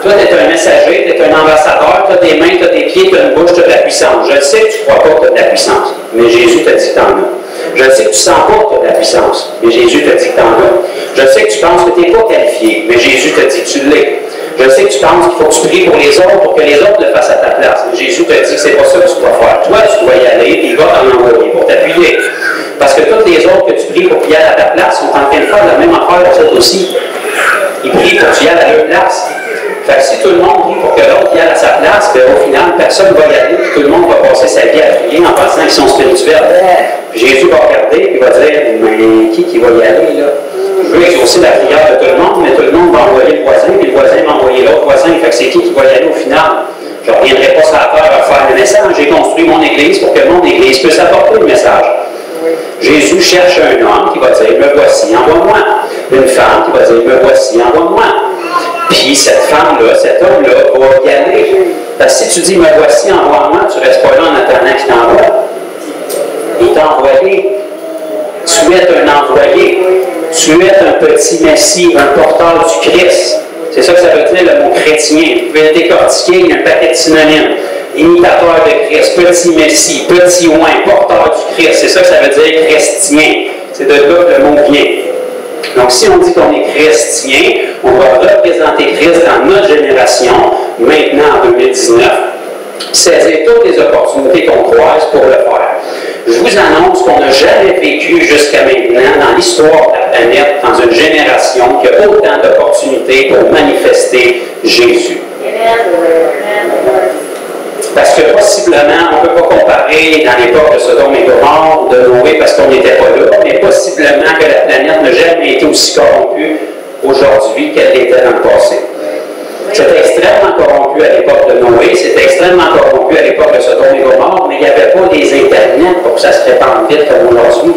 Toi, tu es un messager, tu es un ambassadeur, tu as des mains, tu as des pieds, tu as une bouche, tu as de la puissance. Je sais que tu ne crois pas que tu as de la puissance, mais Jésus t'a dit que tu en as. Je sais que tu ne sens pas que tu as de la puissance, mais Jésus t'a dit que tu en as. Je sais que tu penses que tu n'es pas qualifié, mais Jésus t'a dit que tu l'es. Je sais que tu penses qu'il faut que tu pries pour les autres pour que les autres le fassent à ta place. Mais Jésus t'a dit que c'est pas ça que tu dois faire. Toi, tu dois y aller, et il va t'en envoyer pour t'appuyer. Parce que toutes les autres que tu pries pour qu'ils aillent à ta place sont en train de faire la même affaire aux autres aussi. Ils prient pour que tu y ailles à leur place. Fait que si tout le monde prie pour que l'autre y aille à sa place, bien, au final, personne ne va y aller, puis tout le monde va passer sa vie à prier en pensant qu'ils sont spirituels. Puis Jésus va regarder, puis il va dire, mais qui va y aller, là? Je veux exaucer la prière de tout le monde, mais tout le monde va envoyer le voisin, puis le voisin va envoyer l'autre voisin. Fait que c'est qui va y aller au final? Je ne reviendrai pas sur la terre à faire le message. J'ai construit mon Église pour que mon Église puisse apporter le message. Jésus cherche un homme qui va dire, me voici, envoie-moi. Une femme qui va dire, me voici, envoie-moi. Puis cette femme-là, cet homme-là va y aller. Parce que si tu dis, me voici, envoie-moi, tu ne restes pas là en attendant qu'il t'envoie. Il t'a envoyé. Tu es un envoyé. Tu es un petit messie, un porteur du Christ. C'est ça que ça veut dire le mot chrétien. Vous pouvez le décortiquer, il y a un paquet de synonymes. Imitateur de Christ, petit messie, petit oint, porteur du Christ. C'est ça que ça veut dire chrétien. C'est de là que le mot vient. Donc si on dit qu'on est chrétien, on va représenter Christ dans notre génération, maintenant en 2019, saisir toutes les opportunités qu'on croise pour le faire. Je vous annonce qu'on n'a jamais vécu jusqu'à maintenant dans l'histoire de la planète, dans une génération qui a autant d'opportunités pour manifester Jésus. Parce que possiblement, on ne peut pas comparer dans l'époque de Sodome et Gomorrhe, de Noé, parce qu'on n'était pas là, mais possiblement que la planète n'a jamais été aussi corrompue aujourd'hui qu'elle l'était dans le passé. C'était extrêmement corrompu à l'époque de Noé, c'était extrêmement corrompu à l'époque de Sodome et Gomorrhe, mais il n'y avait pas des internets pour que ça se répande vite comme aujourd'hui.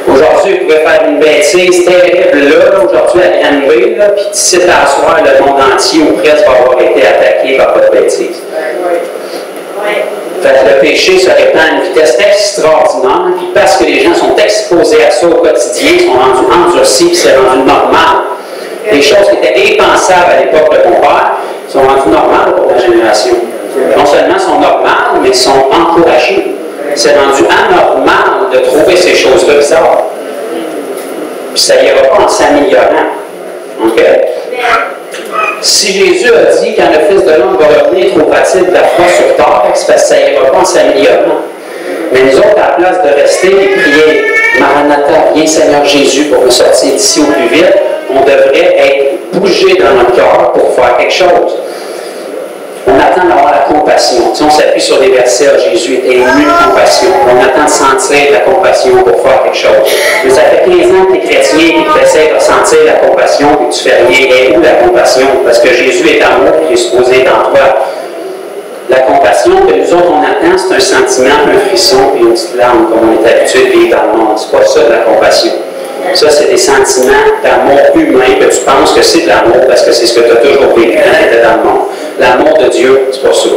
Aujourd'hui, vous pouvez faire une bêtise terrible là, aujourd'hui à Granby, puis d'ici à soir, le monde entier ou presque va avoir été attaqué par votre bêtise. Fait que le péché se répand à une vitesse extraordinaire, puis parce que les gens sont exposés à ça au quotidien, ils sont rendus endurcis, puis c'est rendu normal. Les choses qui étaient impensables à l'époque de mon père sont rendues normales pour la génération. Non seulement sont normales, mais sont encouragées. C'est rendu anormal de trouver ces choses-là bizarres. Puis ça n'ira pas en s'améliorant. OK? Si Jésus a dit quand le Fils de l'homme va revenir, trouvera-t-il de la foi sur terre, c'est parce que ça n'ira pas en s'améliorant. Mais nous autres, à la place de rester et prier, Maranatha, viens Seigneur Jésus pour me sortir d'ici au plus vite, on devrait être bougé dans notre cœur pour faire quelque chose. On attend d'avoir la compassion. Si on s'appuie sur les versets, Jésus était ému de compassion. On attend de sentir la compassion pour faire quelque chose. Mais ça fait 15 ans que tu es chrétien et que tu essaies de sentir la compassion et que tu fais rien. Et où la compassion? Parce que Jésus est amour et il est supposé être en toi. La compassion que nous autres on attend, c'est un sentiment, un frisson et une petite larme comme on est habitué de vivre dans le monde. C'est pas ça de la compassion. Ça, c'est des sentiments d'amour humain que tu penses que c'est de l'amour parce que c'est ce que tu as toujours vécu quand tu étais dans le monde. L'amour de Dieu, c'est pas ça.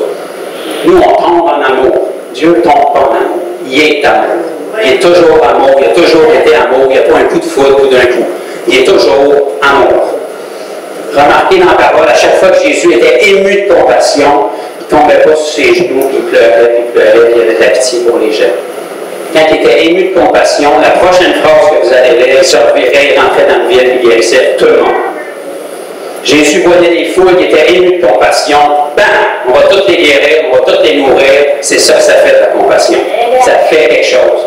Nous, on tombe en amour. Dieu ne tombe pas en amour. Il est amour. Il est toujours amour. Il a toujours été amour. Il n'y a pas un coup de foudre ou d'un coup. Il est toujours amour. Remarquez dans la parole, à chaque fois que Jésus était ému de compassion, il ne tombait pas sur ses genoux, il pleurait, puis il avait de la pitié pour les gens. Quand il était ému de compassion, la prochaine phrase que vous allez lire, il se revirait, il rentrait dans le vide, et il guérissait tout le monde. Jésus voyait les foules qui étaient émues de compassion. Bam! On va toutes les guérir, on va toutes les nourrir. C'est ça que ça fait de la compassion. Ça fait quelque chose.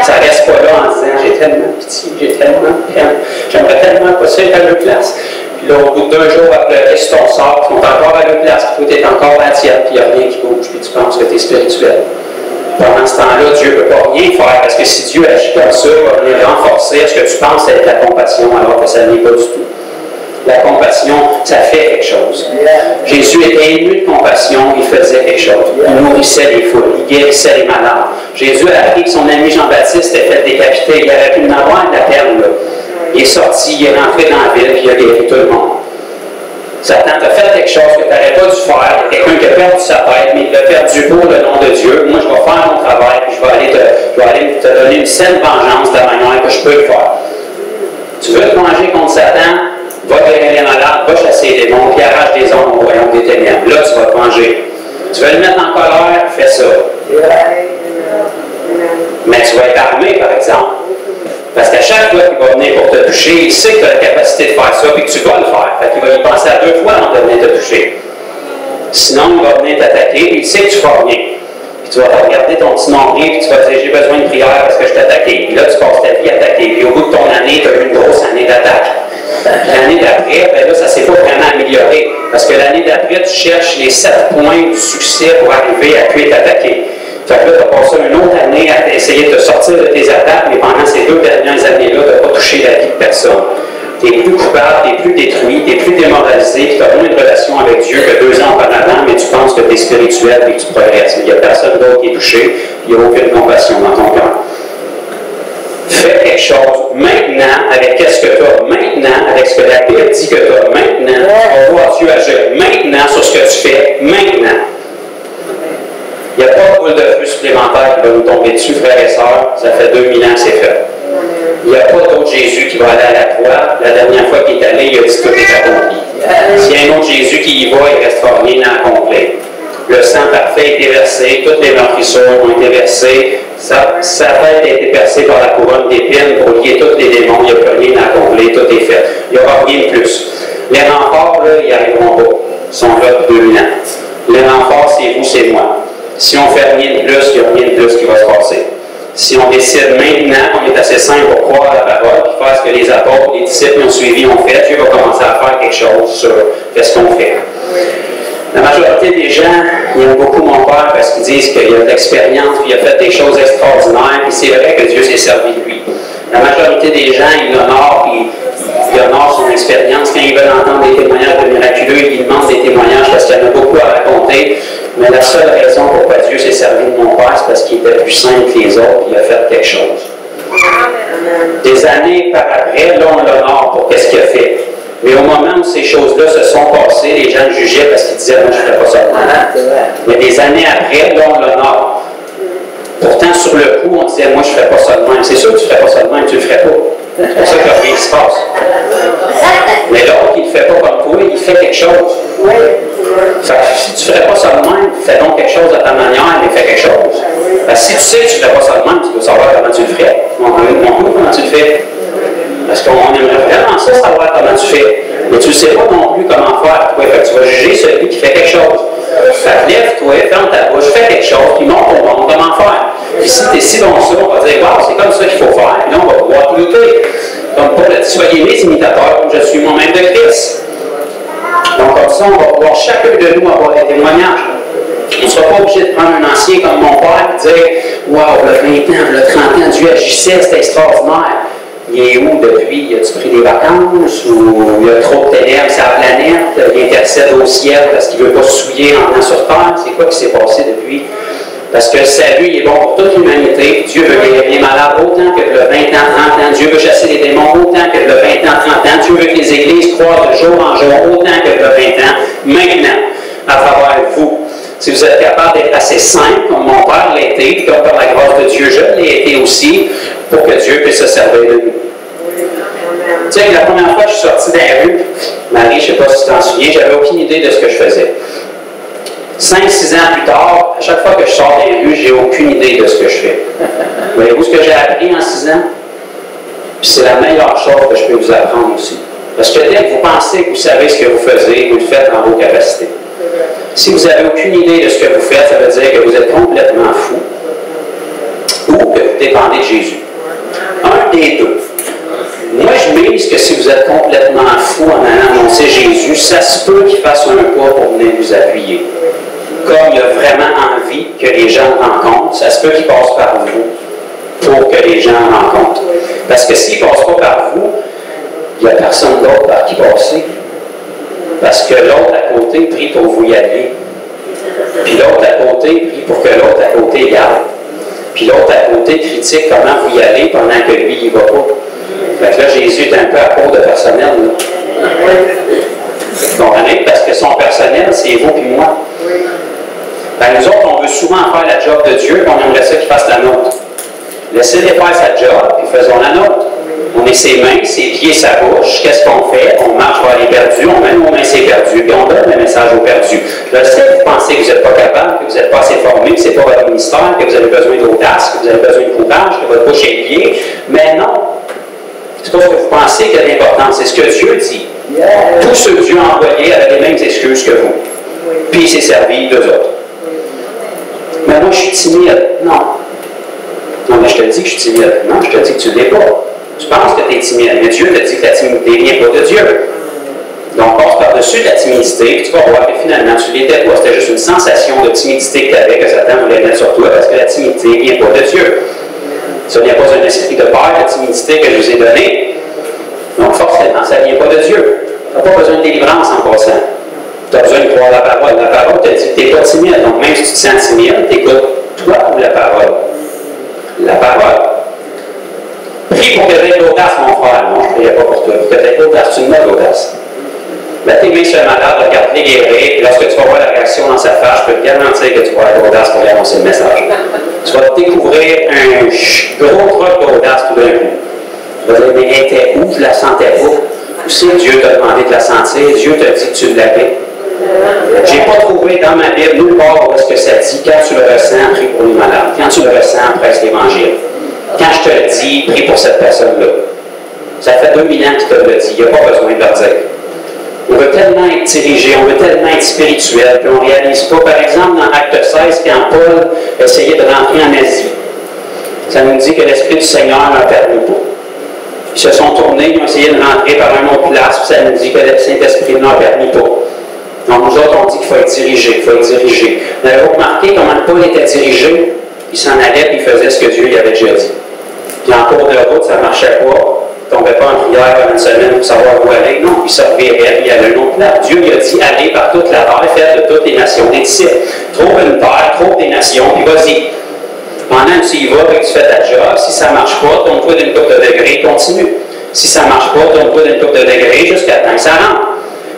Ça ne reste pas là en disant j'ai tellement pitié, j'ai tellement peine, j'aimerais tellement passer à leur place. Puis là, au bout de 2 jours, à pleurer sur ton sort, ils sont encore à leur place, puis toi, tu es encore à la tienne, puis il n'y a rien qui bouge, puis tu penses que tu es spirituel. Pendant ce temps-là, Dieu ne peut pas rien faire, parce que si Dieu agit comme ça, il va venir renforcer ce que tu penses être la compassion, alors que ça n'est pas du tout. La compassion, ça fait quelque chose. Jésus était ému de compassion, il faisait quelque chose. Il nourrissait les foules, il guérissait les malades. Jésus a appris que son ami Jean-Baptiste était fait décapiter. Il aurait pu en avoir de la peine, là. Il est sorti, il est rentré dans la ville, puis il a guéri tout le monde. Satan t'a fait quelque chose que tu n'aurais pas dû faire. Il y a quelqu'un qui a perdu sa tête, mais il l'a perdu pour le nom de Dieu. Moi, je vais faire mon travail, puis je vais aller te donner une saine vengeance de la manière que je peux le faire. Tu veux te venger contre Satan? Va guérir les malades, va chasser les démons, puis arrache des hommes au royaume des ténèbres. Là, tu vas te venger. Tu veux le mettre en colère? Fais ça. Mais tu vas être armé, par exemple. Parce qu'à chaque fois qu'il va venir pour te toucher, il sait que tu as la capacité de faire ça, et que tu vas le faire. Fait qu'il va y penser à 2 fois avant de venir te toucher. Sinon, il va venir t'attaquer, et il sait que tu vas rien. Puis tu vas regarder ton petit nombril, puis tu vas dire, j'ai besoin de prière parce que je t'ai attaqué. Puis là, tu passes ta vie à attaquer. Puis au bout de ton année, tu as eu une grosse année d'attaque. L'année d'après, ben là, ça ne s'est pas vraiment amélioré. Parce que l'année d'après, tu cherches les 7 points du succès pour arriver à plus t'attaquer. Fait que là, tu as passé une autre année à essayer de te sortir de tes attaques, mais pendant ces 2 dernières années-là, tu n'as pas touché la vie de personne. Tu es plus coupable, tu es plus détruit, tu es plus démoralisé, puis tu as moins de relation avec Dieu que 2 ans auparavant, mais tu penses que tu es spirituel et que tu progresses. Mais il n'y a personne d'autre qui est touché, il n'y a aucune compassion dans ton cœur. Fais quelque chose maintenant avec ce que tu as maintenant, avec ce que la Bible dit que tu as maintenant. On voit Dieu agir maintenant sur ce que tu fais maintenant. Il n'y a pas de boule de feu supplémentaire qui va nous tomber dessus, frères et sœurs. Ça fait 2000 ans que c'est fait. Il n'y a pas d'autre Jésus qui va aller à la croix. La dernière fois qu'il est allé, il a dit tout est accompli. S'il y a un autre Jésus qui y va, il ne restera rien à accomplir. Le sang parfait a été versé, toutes les meurtrissures ont été versées, sa tête a été percée par la couronne d'épines pour lier tous les démons, il n'y a plus rien à accomplir, tout est fait. Il n'y aura rien de plus. Les renforts, là, ils n'y arriveront pas. Ils sont là depuis 2000 ans. Les renforts, c'est vous, c'est moi. Si on ne fait rien de plus, il n'y a rien de plus qui va se passer. Si on décide maintenant qu'on est assez simple pour croire à la parole, puis faire ce que les apôtres, les disciples ont suivi, ont fait, Dieu va commencer à faire quelque chose sur ce qu'on fait. La majorité des gens, ils aiment beaucoup mon père parce qu'ils disent qu'il a de l'expérience, puis il a fait des choses extraordinaires, puis c'est vrai que Dieu s'est servi de lui. La majorité des gens, ils l'honorent, puis ils honorent son expérience. Quand ils veulent entendre des témoignages de miraculeux, ils demandent des témoignages parce qu'il y en a beaucoup à raconter. Mais la seule raison pourquoi Dieu s'est servi de mon père, c'est parce qu'il était plus saint que les autres, puis il a fait quelque chose. Des années par après, là, on l'honore pour qu'est-ce qu'il a fait. Mais au moment où ces choses-là se sont passées, les gens le jugeaient parce qu'ils disaient « moi, je ne ferais pas ça de même ». Mais des années après, là, on l'honore. Pourtant, sur le coup, on disait « moi, je ne ferais pas ça de même ». C'est sûr que tu ne ferais pas ça de même, tu ne le ferais pas. C'est pour ça que rien ne se passe. Mais l'autre, il ne fait pas comme toi, il fait quelque chose. Fait que si tu ne ferais pas ça de même, fais donc quelque chose à ta manière, mais fais quelque chose. Parce que si tu sais que tu ne ferais pas ça de même, tu dois savoir comment tu le ferais. On veut comment tu le fais. Parce qu'on aimerait vraiment ça, savoir comment tu fais. Mais tu ne sais pas non plus comment faire. Toi. Fait que tu vas juger celui qui fait quelque chose. Fait que lève-toi, ferme ta bouche, fais quelque chose, puis montre au monde comment faire. Puis si tu es si bon ça, on va dire, wow, c'est comme ça qu'il faut faire. Puis là, on va pouvoir tout lutter. Comme Paul a dit, soyez mes imitateurs, comme je suis moi-même de Christ. Donc, comme ça, on va pouvoir chacun de nous avoir des témoignages. On ne sera pas obligé de prendre un ancien comme mon père et dire, wow, le 20 ans, le 30 ans, Dieu agissait, c'était extraordinaire. Il est où depuis? Il a-tu pris des vacances? Ou il y a trop de ténèbres sur la planète? Il intercède au ciel parce qu'il ne veut pas se souiller en venant sur terre? C'est quoi qui s'est passé depuis? Parce que le salut il est bon pour toute l'humanité. Dieu veut guérir les malades autant que le 20 ans, 30 ans. Dieu veut chasser les démons autant que le 20 ans, 30 ans. Dieu veut que les églises croient de jour en jour autant que le 20 ans. Maintenant, à travers vous. Si vous êtes capable d'être assez simple, comme mon père l'a été, puis comme par la grâce de Dieu, je l'ai été aussi, pour que Dieu puisse se servir de nous. Tu sais, la première fois que je suis sorti de la rue, Marie, je ne sais pas si tu t'en souviens, j'avais aucune idée de ce que je faisais. 5-6 ans plus tard, à chaque fois que je sors des rues, j'ai aucune idée de ce que je fais. Voyez-vous ce que j'ai appris en 6 ans? Puis c'est la meilleure chose que je peux vous apprendre aussi. Parce que dès que vous pensez que vous savez ce que vous faisiez, vous le faites dans vos capacités. Si vous n'avez aucune idée de ce que vous faites, ça veut dire que vous êtes complètement fou ou que vous dépendez de Jésus. Un des deux. Moi, je mise que si vous êtes complètement fou en allant annoncer Jésus, ça se peut qu'il fasse un pas pour venir vous appuyer. Comme il a vraiment envie que les gens le rencontrent, ça se peut qu'il passe par vous pour que les gens le rencontrent. Parce que s'il ne passe pas par vous, il n'y a personne d'autre par qui passer. Parce que l'autre à côté prie pour vous y aller. Puis l'autre à côté prie pour que l'autre à côté y aille. Puis l'autre à côté critique comment vous y allez pendant que lui, il ne va pas. Fait que là, Jésus est un peu à court de personnel. Vous comprenez? Parce que son personnel, c'est vous et moi. Ben, nous autres, on veut souvent faire la job de Dieu, puis on aimerait ça qu'il fasse la nôtre. Laissez-les faire sa job, puis faisons la nôtre. On est ses mains, ses pieds, sa bouche. Qu'est-ce qu'on fait? On marche vers les perdus, on met nos mains ses perdus, puis on donne le message aux perdus. Je sais que vous pensez que vous n'êtes pas capable, que vous n'êtes pas assez formé, que ce n'est pas votre ministère, que vous avez besoin d'audace, que vous avez besoin de courage, que votre bouche est liée. Mais non. C'est pas ce que vous pensez qui a d'importance. C'est ce que Dieu dit. Tous ceux que Dieu a envoyés avaient les mêmes excuses que vous. Puis il s'est servi d'eux autres. Mais moi, je suis timide. Non. Non, mais je te dis que je suis timide. Non, je te dis que tu ne l'es pas. Tu penses que tu es timide, mais Dieu te dit que la timidité ne vient pas de Dieu. Donc, passe par-dessus la timidité, puis tu vas voir que finalement, tu ne l'étais pas. C'était juste une sensation de timidité que tu avais, que Satan voulait mettre sur toi, parce que la timidité ne vient pas de Dieu. Ce n'est pas un esprit de peur, de timidité que je vous ai donné. Donc, forcément, ça ne vient pas de Dieu. Tu n'as pas besoin de délivrance en passant. Tu as besoin de croire la parole. La parole te dit que tu n'es pas timide. Donc, même si tu te sens timide, tu écoutes toi ou la parole. La parole. Prie pour que tu aies de l'audace, mon frère. Non, je ne prierai pas pour toi. Pour que tu aies de l'audace, tu n'as l'audace. Mets tes mains sur le malade, regarde-les guérir, et lorsque tu vas voir la réaction dans sa face, je peux te garantir que tu vas avoir l'audace pour lui annoncer le message. Tu vas découvrir un gros truc d'audace tout d'un coup. Tu vas dire, mais elle était où? Je ne la sentais pas. Où c'est Dieu t'a demandé de la sentir? Dieu t'a dit que tu l'avais. Je n'ai pas trouvé dans ma Bible nulle part où est-ce que ça dit, quand tu le ressens, prie pour les malades. Quand tu le ressens, presse l'Évangile. Quand je te le dis, prie pour cette personne-là. Ça fait 2000 ans qu'il te le dit. Il n'y a pas besoin de le dire. On veut tellement être dirigé, on veut tellement être spirituel, puis on ne réalise pas. Par exemple, dans Acte 16, quand Paul essayait de rentrer en Asie, ça nous dit que l'Esprit du Seigneur n'a permis pas. Ils se sont tournés, ils ont essayé de rentrer par une autre place, puis ça nous dit que le Saint-Esprit n'a permis pas. Donc nous autres, on dit qu'il faut être dirigé, il faut être dirigé. Vous avez remarqué comment Paul était dirigé? Il s'en allait, puis il faisait ce que Dieu lui avait déjà dit. Puis en cours de route, ça ne marchait pas. Il ne tombait pas en prière pendant une semaine pour savoir où aller. Non, il se revirait, il y avait un autre plan. Dieu lui a dit, allez par toute la terre, faites de toutes les nations. Et ici, trouve une terre, trouve des nations, puis vas-y. Pendant que tu y vas, et que tu fais ta job, si ça ne marche pas, tourne-toi d'une couple de degrés, continue. Si ça ne marche pas, tourne-toi d'une couple de degrés jusqu'à temps que ça rentre.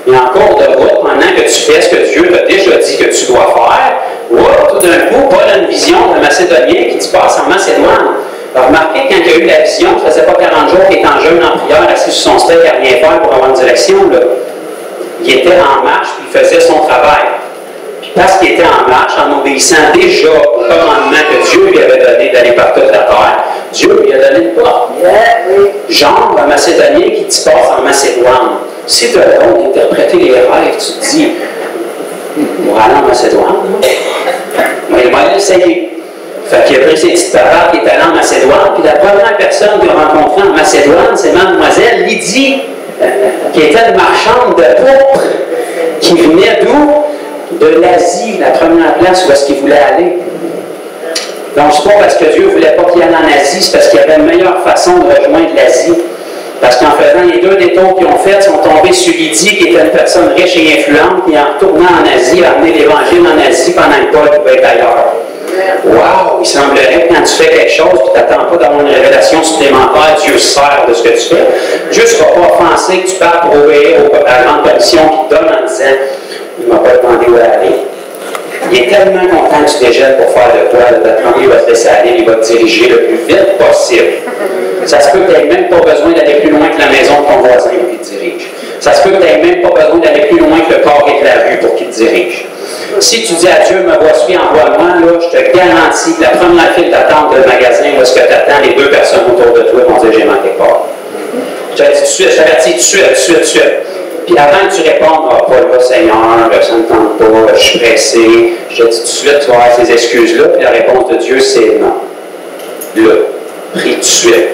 Et en cours de route, pendant que tu fais ce que Dieu t'a déjà dit que tu dois faire, tout d'un coup, Paul a une vision de Macédonien qui te passe en Macédoine. Remarquez, quand il a eu la vision, ça ne faisait pas 40 jours qu'il était en jeûne, en prière, assis sur son steak à rien faire pour avoir une direction. Là. Il était en marche, puis il faisait son travail. Puis parce qu'il était en marche, en obéissant déjà au commandement que Dieu lui avait donné d'aller par toute la terre, Dieu lui a donné une porte. Genre, un Macédonien qui te passe en Macédoine. Si tu as le don d'interpréter les rêves, tu te dis, on va aller en Macédoine. Mais il va l'essayer. Fait qu'il a pris ses petites paroles qui est allé en Macédoine, puis la première personne qu'il a rencontrée en Macédoine, c'est mademoiselle Lydie, qui était une marchande de pourpre, qui venait d'où? De l'Asie, la première place où est-ce qu'il voulait aller. Donc, c'est pas parce que Dieu ne voulait pas qu'il aille en Asie, c'est parce qu'il y avait une meilleure façon de rejoindre l'Asie. Parce qu'en faisant les 2 détours qu'ils ont fait, ils sont tombés sur Lydie, qui était une personne riche et influente, et en retournant en Asie, a amené l'Évangile en Asie pendant que Paul pouvait être ailleurs. Wow! Il semblerait que quand tu fais quelque chose, tu ne t'attends pas d'avoir une révélation supplémentaire, Dieu se sert de ce que tu fais. Dieu ne sera pas offensé que tu partes pour obéir à la grande commission qu'il te donne en disant « Il ne m'a pas demandé où aller ». Il est tellement content que tu déjettes pour faire de quoi, il va te laisser aller, il va te diriger le plus vite possible. Ça se peut que tu n'aies même pas besoin d'aller plus loin que la maison de ton voisin pour qu'il te dirige. Ça se peut que tu n'aies même pas besoin d'aller plus loin que le corps et que la rue pour qu'il te dirige. Si tu dis à Dieu, me voici, envoie-moi, là, je te garantis que la première file d'attente de magasin où est-ce que tu attends, les 2 personnes autour de toi vont dire j'ai manqué de part. Je te dis tout de suite, je t'avertis tout de suite. Puis avant que tu répondes, pas là, Seigneur, ça ne me tente pas, je suis pressé, je te dis tout de suite, tu vas avoir ces excuses-là, puis la réponse de Dieu, c'est non. Là, prie tout de suite.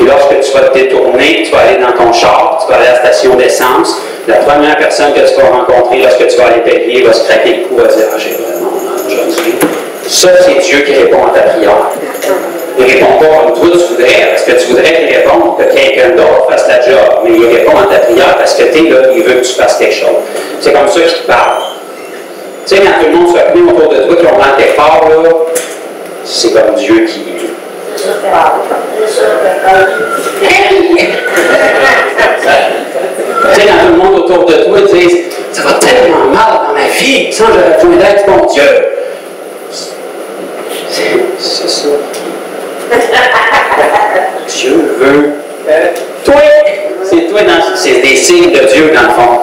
Et lorsque tu vas te détourner, tu vas aller dans ton char, tu vas aller à la station d'essence, la première personne que tu vas rencontrer lorsque tu vas aller payer va se craquer le cou, va dire « Ah, j'ai vraiment aujourd'hui. » Ça, c'est Dieu qui répond à ta prière. Il ne répond pas comme toi tu voudrais, parce que tu voudrais qu'il réponde que quelqu'un d'autre fasse la job, mais il répond à ta prière parce que tu es là, il veut que tu fasses quelque chose. C'est comme ça qu'il te parle. Tu sais, quand tout le monde se réunit autour de toi, qui ont rentré fort, là, c'est comme Dieu qui... Tu sais, quand tout le monde autour de toi dit « Ça va tellement mal dans ma vie, sans j'aurais besoin d'aide, mon Dieu! » C'est ça. Dieu veut. Toi! C'est toi, c'est des signes de Dieu, dans le fond.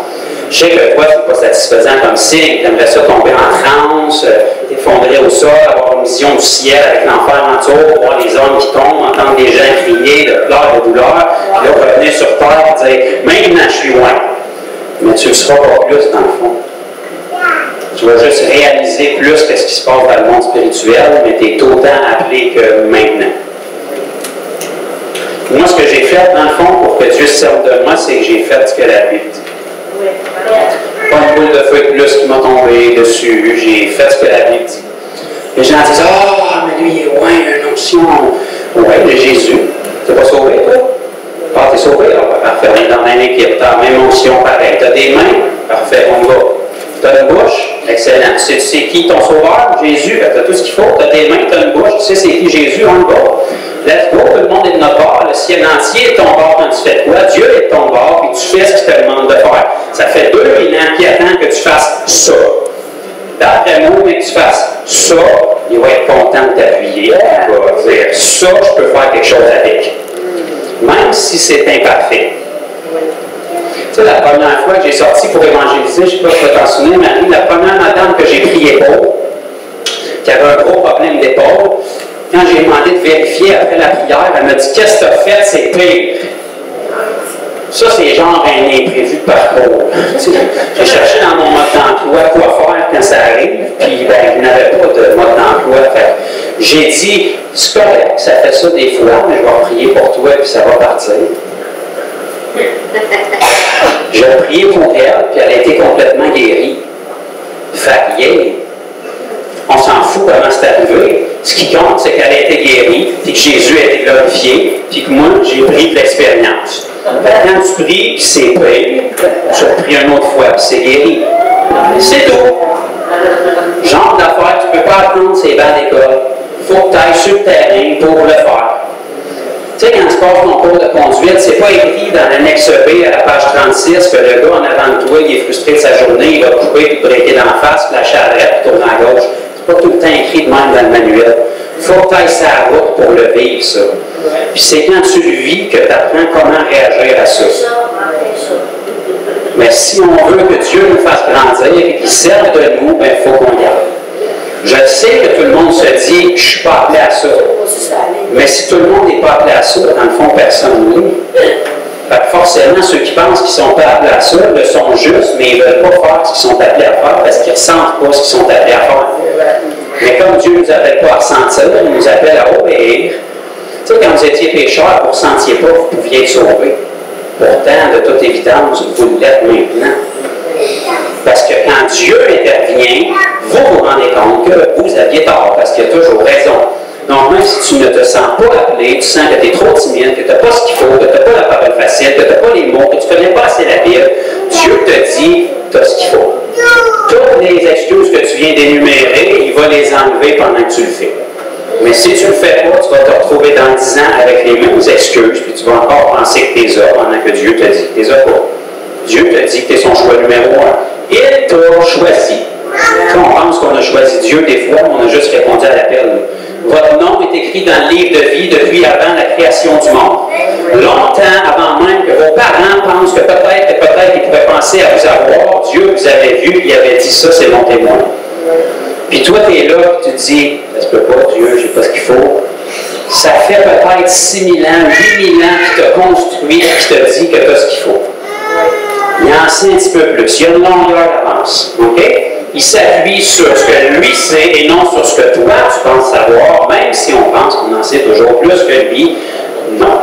Je sais que toi, c'est pas satisfaisant comme signe. Tu aimerais ça tomber en transe, t'effondrer au sol, avoir une vision du ciel avec l'enfer en tour, voir les hommes qui tombent, entendre des gens crier de pleurs, de douleur, puis là, revenir sur terre et dire « Maintenant, je suis loin. » Mais tu ne le seras pas plus, dans le fond. Tu vas juste réaliser plus que ce qui se passe dans le monde spirituel, mais tu es autant appelé que maintenant. Moi, ce que j'ai fait, dans le fond, pour que Dieu se serve de moi, c'est que j'ai fait ce que la Bible dit. Pas une boule de feu de plus qui m'a tombé dessus, j'ai fait ce que la Bible dit. Les gens disent « Ah, mais lui, il est loin, une onction. » Ouais, de Jésus. Tu n'es pas sauvé, toi? Ah, tu es sauvé? Ah, parfait, on est dans la même équipe. Tu as la même onction, pareil. Tu as des mains? Parfait, on va. Tu as une bouche? Excellent. Tu sais qui ton sauveur? Jésus. Tu as tout ce qu'il faut. Tu as des mains, tu as une bouche. Tu sais c'est qui Jésus? On le va. Let's go. Tout le monde est de notre bord. Le ciel entier est de ton bord quand tu fais quoi? Dieu est de ton bord et tu fais ce qu'il te demande de faire. Ça fait 2000 ans qu'il attend que tu fasses ça. D'après moi, mais que tu fasses ça, il va être content de t'appuyer. Il va dire ça, je peux faire quelque chose avec. Même si c'est imparfait. Tu sais, la première fois que j'ai sorti pour évangéliser, je ne sais pas si tu t'en souviens, Marie, la première madame que j'ai priée pour, qui avait un gros problème d'épaule, quand j'ai demandé de vérifier après la prière, elle m'a dit « Qu'est-ce que tu as fait? C'est pire. » Ça, c'est genre un imprévu de parcours. J'ai cherché dans mon mode d'emploi quoi faire quand ça arrive, puis ben, je n'avais pas de mode d'emploi. J'ai dit « C'est correct, ça fait ça des fois, mais je vais prier pour toi, puis ça va partir. » J'ai prié pour elle, puis elle a été complètement guérie. Fait yeah. On s'en fout comment c'est arrivé. Ce qui compte, c'est qu'elle a été guérie, puis que Jésus a été glorifié, puis que moi, j'ai pris de l'expérience. Quand tu pries, puis c'est pire, tu as pris une autre fois, puis c'est guéri. C'est tout. Genre d'affaires, tu ne peux pas apprendre ces bancs d'école. Il faut que tu ailles sur le terrain pour le faire. Tu sais, quand tu passes ton cours de conduite, c'est pas écrit dans l'annexe B à la page 36 que le gars en avant de toi, il est frustré de sa journée, il va couper, puis breaker d'en face, puis la charrette, puis tourner à gauche. C'est pas tout le temps écrit de même dans le manuel. Il faut que tu ailles sa route pour le vivre, ça. Puis c'est quand tu le vis que tu apprends comment réagir à ça. Mais si on veut que Dieu nous fasse grandir et qu'il serve de nous, ben, il faut qu'on y aille. Je sais que tout le monde se dit « je ne suis pas appelé à ça ». Mais si tout le monde n'est pas appelé à ça, dans le fond, personne n'est. Forcément, ceux qui pensent qu'ils sont pas appelés à ça le sont juste, mais ils ne veulent pas faire ce qu'ils sont appelés à faire parce qu'ils ne ressentent pas ce qu'ils sont appelés à faire. Mais comme Dieu ne nous appelle pas à ressentir, il nous appelle à obéir. Tu sais, quand vous étiez pécheurs, vous ne ressentiez pas, vous pouviez être sauvés. Pourtant, de toute évidence, vous l'êtes maintenant. Parce que quand Dieu intervient, vous vous rendez compte que vous aviez tort, parce qu'il a toujours raison. Donc, même si tu ne te sens pas appelé, tu sens que tu es trop timide, que tu n'as pas ce qu'il faut, que tu n'as pas la parole facile, que tu n'as pas les mots, que tu ne connais pas assez la Bible, Dieu te dit, tu as ce qu'il faut. Toutes les excuses que tu viens d'énumérer, il va les enlever pendant que tu le fais. Mais si tu ne le fais pas, tu vas te retrouver dans 10 ans avec les mêmes excuses, puis tu vas encore penser que tu es là pendant que Dieu te dit que tu es là pas. Dieu te dit que tu es son choix numéro 1. Il t'a choisi. Quand on pense qu'on a choisi Dieu, des fois, on a juste répondu à l'appel. Votre nom est écrit dans le livre de vie depuis avant la création du monde. Longtemps avant même que vos parents pensent que peut-être ils pourraient penser à vous avoir, Dieu vous avait vu, il avait dit ça, c'est mon témoin. Puis toi, tu es là, et tu te dis, ça se peut pas, Dieu, j'ai pas ce qu'il faut. Ça fait peut-être 6 000 ans, 8 000 ans qu'il t'a construit, qui t'a dit que tu as ce qu'il faut. Il en sait un petit peu plus. Il y a une longueur d'avance. Okay? Il s'appuie sur ce que lui sait et non sur ce que toi tu penses savoir, même si on pense qu'on en sait toujours plus que lui. Non.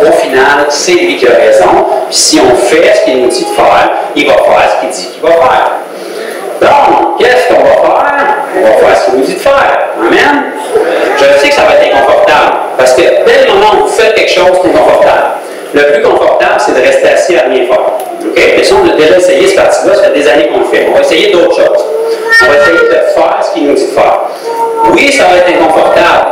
Au final, c'est lui qui a raison. Puis si on fait ce qu'il nous dit de faire, il va faire ce qu'il dit qu'il va faire. Donc, qu'est-ce qu'on va faire? On va faire ce qu'il nous dit de faire. Amen? Je sais que ça va être inconfortable. chose d'inconfortable. Le plus confortable, c'est de rester assis à rien faire. Okay? Et ça, on a déjà essayé ce parti-là, ça fait des années qu'on le fait. On va essayer d'autres choses. On va essayer de faire ce qu'il nous dit de faire. Oui, ça va être inconfortable,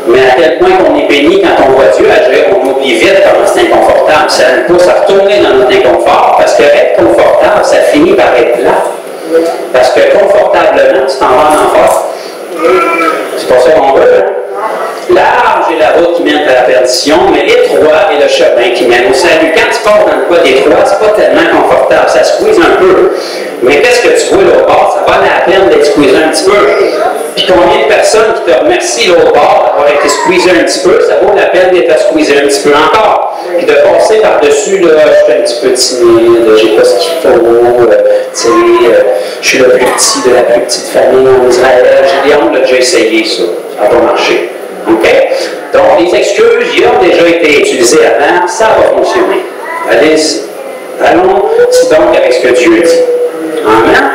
mais à quel point on est béni quand on voit Dieu agir, on oublie vite comment c'est inconfortable. Ça nous pousse à retourner dans notre inconfort, parce que être confortable, ça finit par être plat. Parce que confortablement, tu t'en vas en enfer. C'est pas ça qu'on veut, hein? Large est la route qui mène à la perdition, mais étroit est le chemin qui mène au salut. Quand tu pars dans le pas d'étroit, c'est pas tellement confortable, ça squeeze un peu. Mais qu'est-ce que tu vois l'autre bord? Ça valait la peine d'être squeezé un petit peu. Puis combien de personnes qui te remercient l'autre bord d'avoir été squeezé un petit peu, ça vaut la peine d'être squeezé un petit peu encore. Puis de passer par-dessus, là, je suis un petit peu timide, j'ai pas ce qu'il faut, je suis le plus petit de la plus petite famille en Israël. J'ai des hontes, j'ai déjà essayé ça. Ça n'a pas marché. OK? Donc, les excuses, ils ont déjà été utilisées avant, ça va fonctionner. Allons-y donc avec ce que Dieu dit. Amen?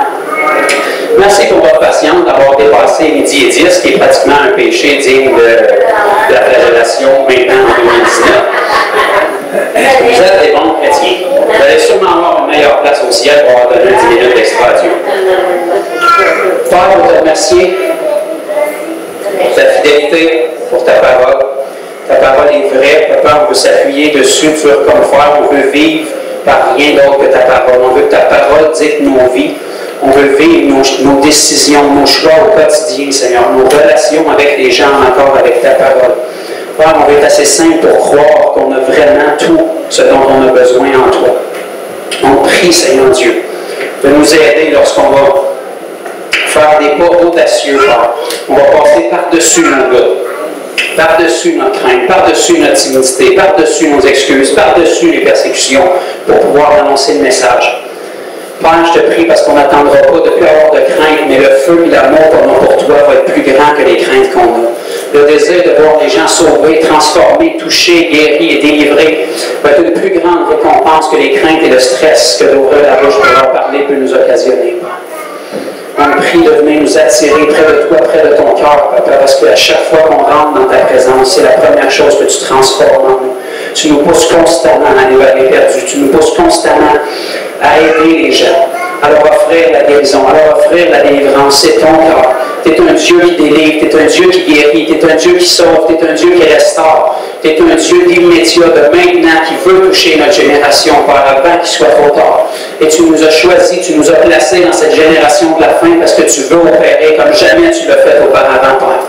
Merci pour votre patience d'avoir dépassé midi et 10, qui est pratiquement un péché digne de la flagellation maintenant en 2019. Vous êtes des bons chrétiens. Vous allez sûrement avoir une meilleure place au ciel pour avoir donné 10 minutes d'extra à Dieu. Père, je veux te remercier pour ta fidélité, pour ta parole. Ta parole est vraie. Papa, on veut s'appuyer dessus, dur comme fer. On veut vivre par rien d'autre que ta parole. On veut que ta parole dicte nos vies. On veut vivre nos décisions, nos choix au quotidien, Seigneur, nos relations avec les gens, encore avec ta parole. Père, on veut être assez simple pour croire qu'on a vraiment tout ce dont on a besoin en toi. On prie, Seigneur Dieu, de nous aider lorsqu'on va faire des pas audacieux, Père. On va passer par-dessus nos doutes, par-dessus notre crainte, par-dessus notre timidité, par-dessus nos excuses, par-dessus les persécutions, pour pouvoir annoncer le message. Père, je te prie parce qu'on n'attendra pas de plus avoir de crainte, mais le feu et l'amour qu'on a pour toi va être plus grand que les craintes qu'on a. Le désir de voir les gens sauvés, transformés, touchés, guéris et délivrés va être une plus grande récompense que les craintes et le stress que d'ouvrir la bouche pour leur parler peut nous occasionner. On prie de venir nous attirer près de toi, près de ton cœur, Papa, parce qu'à chaque fois qu'on rentre dans ta présence, c'est la première chose que tu transformes en nous. Tu nous pousses constamment à aller vers les perdus. Tu nous pousses constamment à aider les gens, à leur offrir la guérison, à leur offrir la délivrance. C'est ton cœur. Tu es un Dieu qui délivre, tu es un Dieu qui guérit, tu es un Dieu qui sauve, tu es un Dieu qui restaure. Tu es un Dieu d'immédiat, de maintenant, qui veut toucher notre génération, Père, avant qu'il soit trop tard. Et tu nous as choisis, tu nous as placés dans cette génération de la fin parce que tu veux opérer comme jamais tu l'as fait auparavant, Père.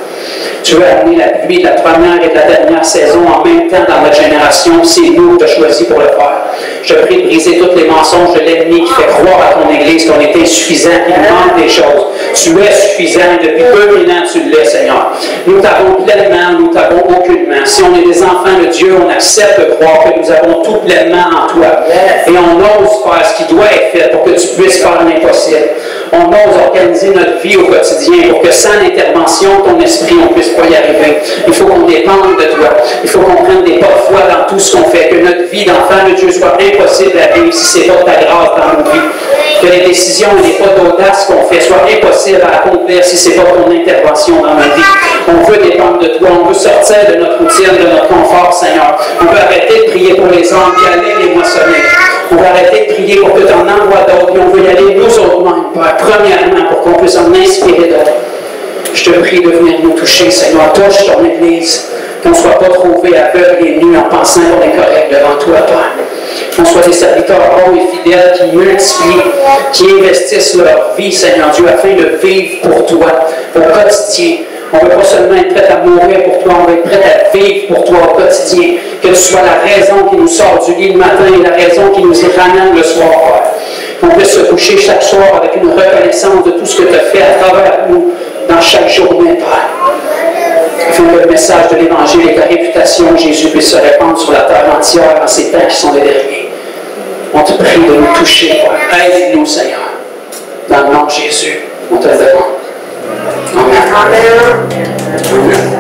Tu veux amener la pluie de la première et de la dernière saison en même temps dans notre génération. C'est nous que tu as choisi pour le faire. Je prie de briser tous les mensonges de l'ennemi qui fait croire à ton Église qu'on est insuffisant, qu'il nous manque des choses. Tu es suffisant. Depuis 2000 ans, tu l'es, Seigneur. Nous t'avons pleinement, nous t'avons aucunement. Si on est des enfants de Dieu, on accepte de croire que nous avons tout pleinement en toi. Et on ose faire ce qui doit être fait pour que tu puisses faire l'impossible. On ose organiser notre vie au quotidien pour que sans l'intervention de ton esprit, on ne puisse pas y arriver. Il faut qu'on dépende de toi. Il faut qu'on prenne des pas de foi dans tout ce qu'on fait. Que notre vie d'enfant de Dieu soit impossible à vivre si ce n'est pas ta grâce dans nos vies. Que les décisions et les pas d'audace qu'on fait soient impossibles à accomplir si ce n'est pas ton intervention dans notre vie. On veut dépendre de toi. On veut sortir de notre routine, de notre confort, Seigneur. On veut arrêter de prier pour les hommes et aller les moissonner. On va arrêter de prier pour que tu en envoies d'autres. Et on veut y aller nous autres-mêmes, Père, premièrement, pour qu'on puisse en inspirer d'autres. Je te prie de venir nous toucher, Seigneur. Touche ton Église. Qu'on ne soit pas trouvés aveugles et nus en pensant qu'on est correct devant toi, Père. Qu'on soit des serviteurs bons et fidèles qui multiplient, qui investissent leur vie, Seigneur Dieu, afin de vivre pour toi, au quotidien. On ne veut pas seulement être prêt à mourir pour toi, on veut être prêt à vivre pour toi au quotidien. Que tu sois la raison qui nous sort du lit le matin et la raison qui nous y ramène le soir, Père. Qu'on puisse se coucher chaque soir avec une reconnaissance de tout ce que tu as fait à travers nous dans chaque journée, Père. Afin que le message de l'Évangile et ta réputation, Jésus, puisse se répandre sur la terre entière en ces temps qui sont les derniers. On te prie de nous toucher, Père. Aide-nous, Seigneur. Dans le nom de Jésus, on te le demande. Amen. Amen. Amen.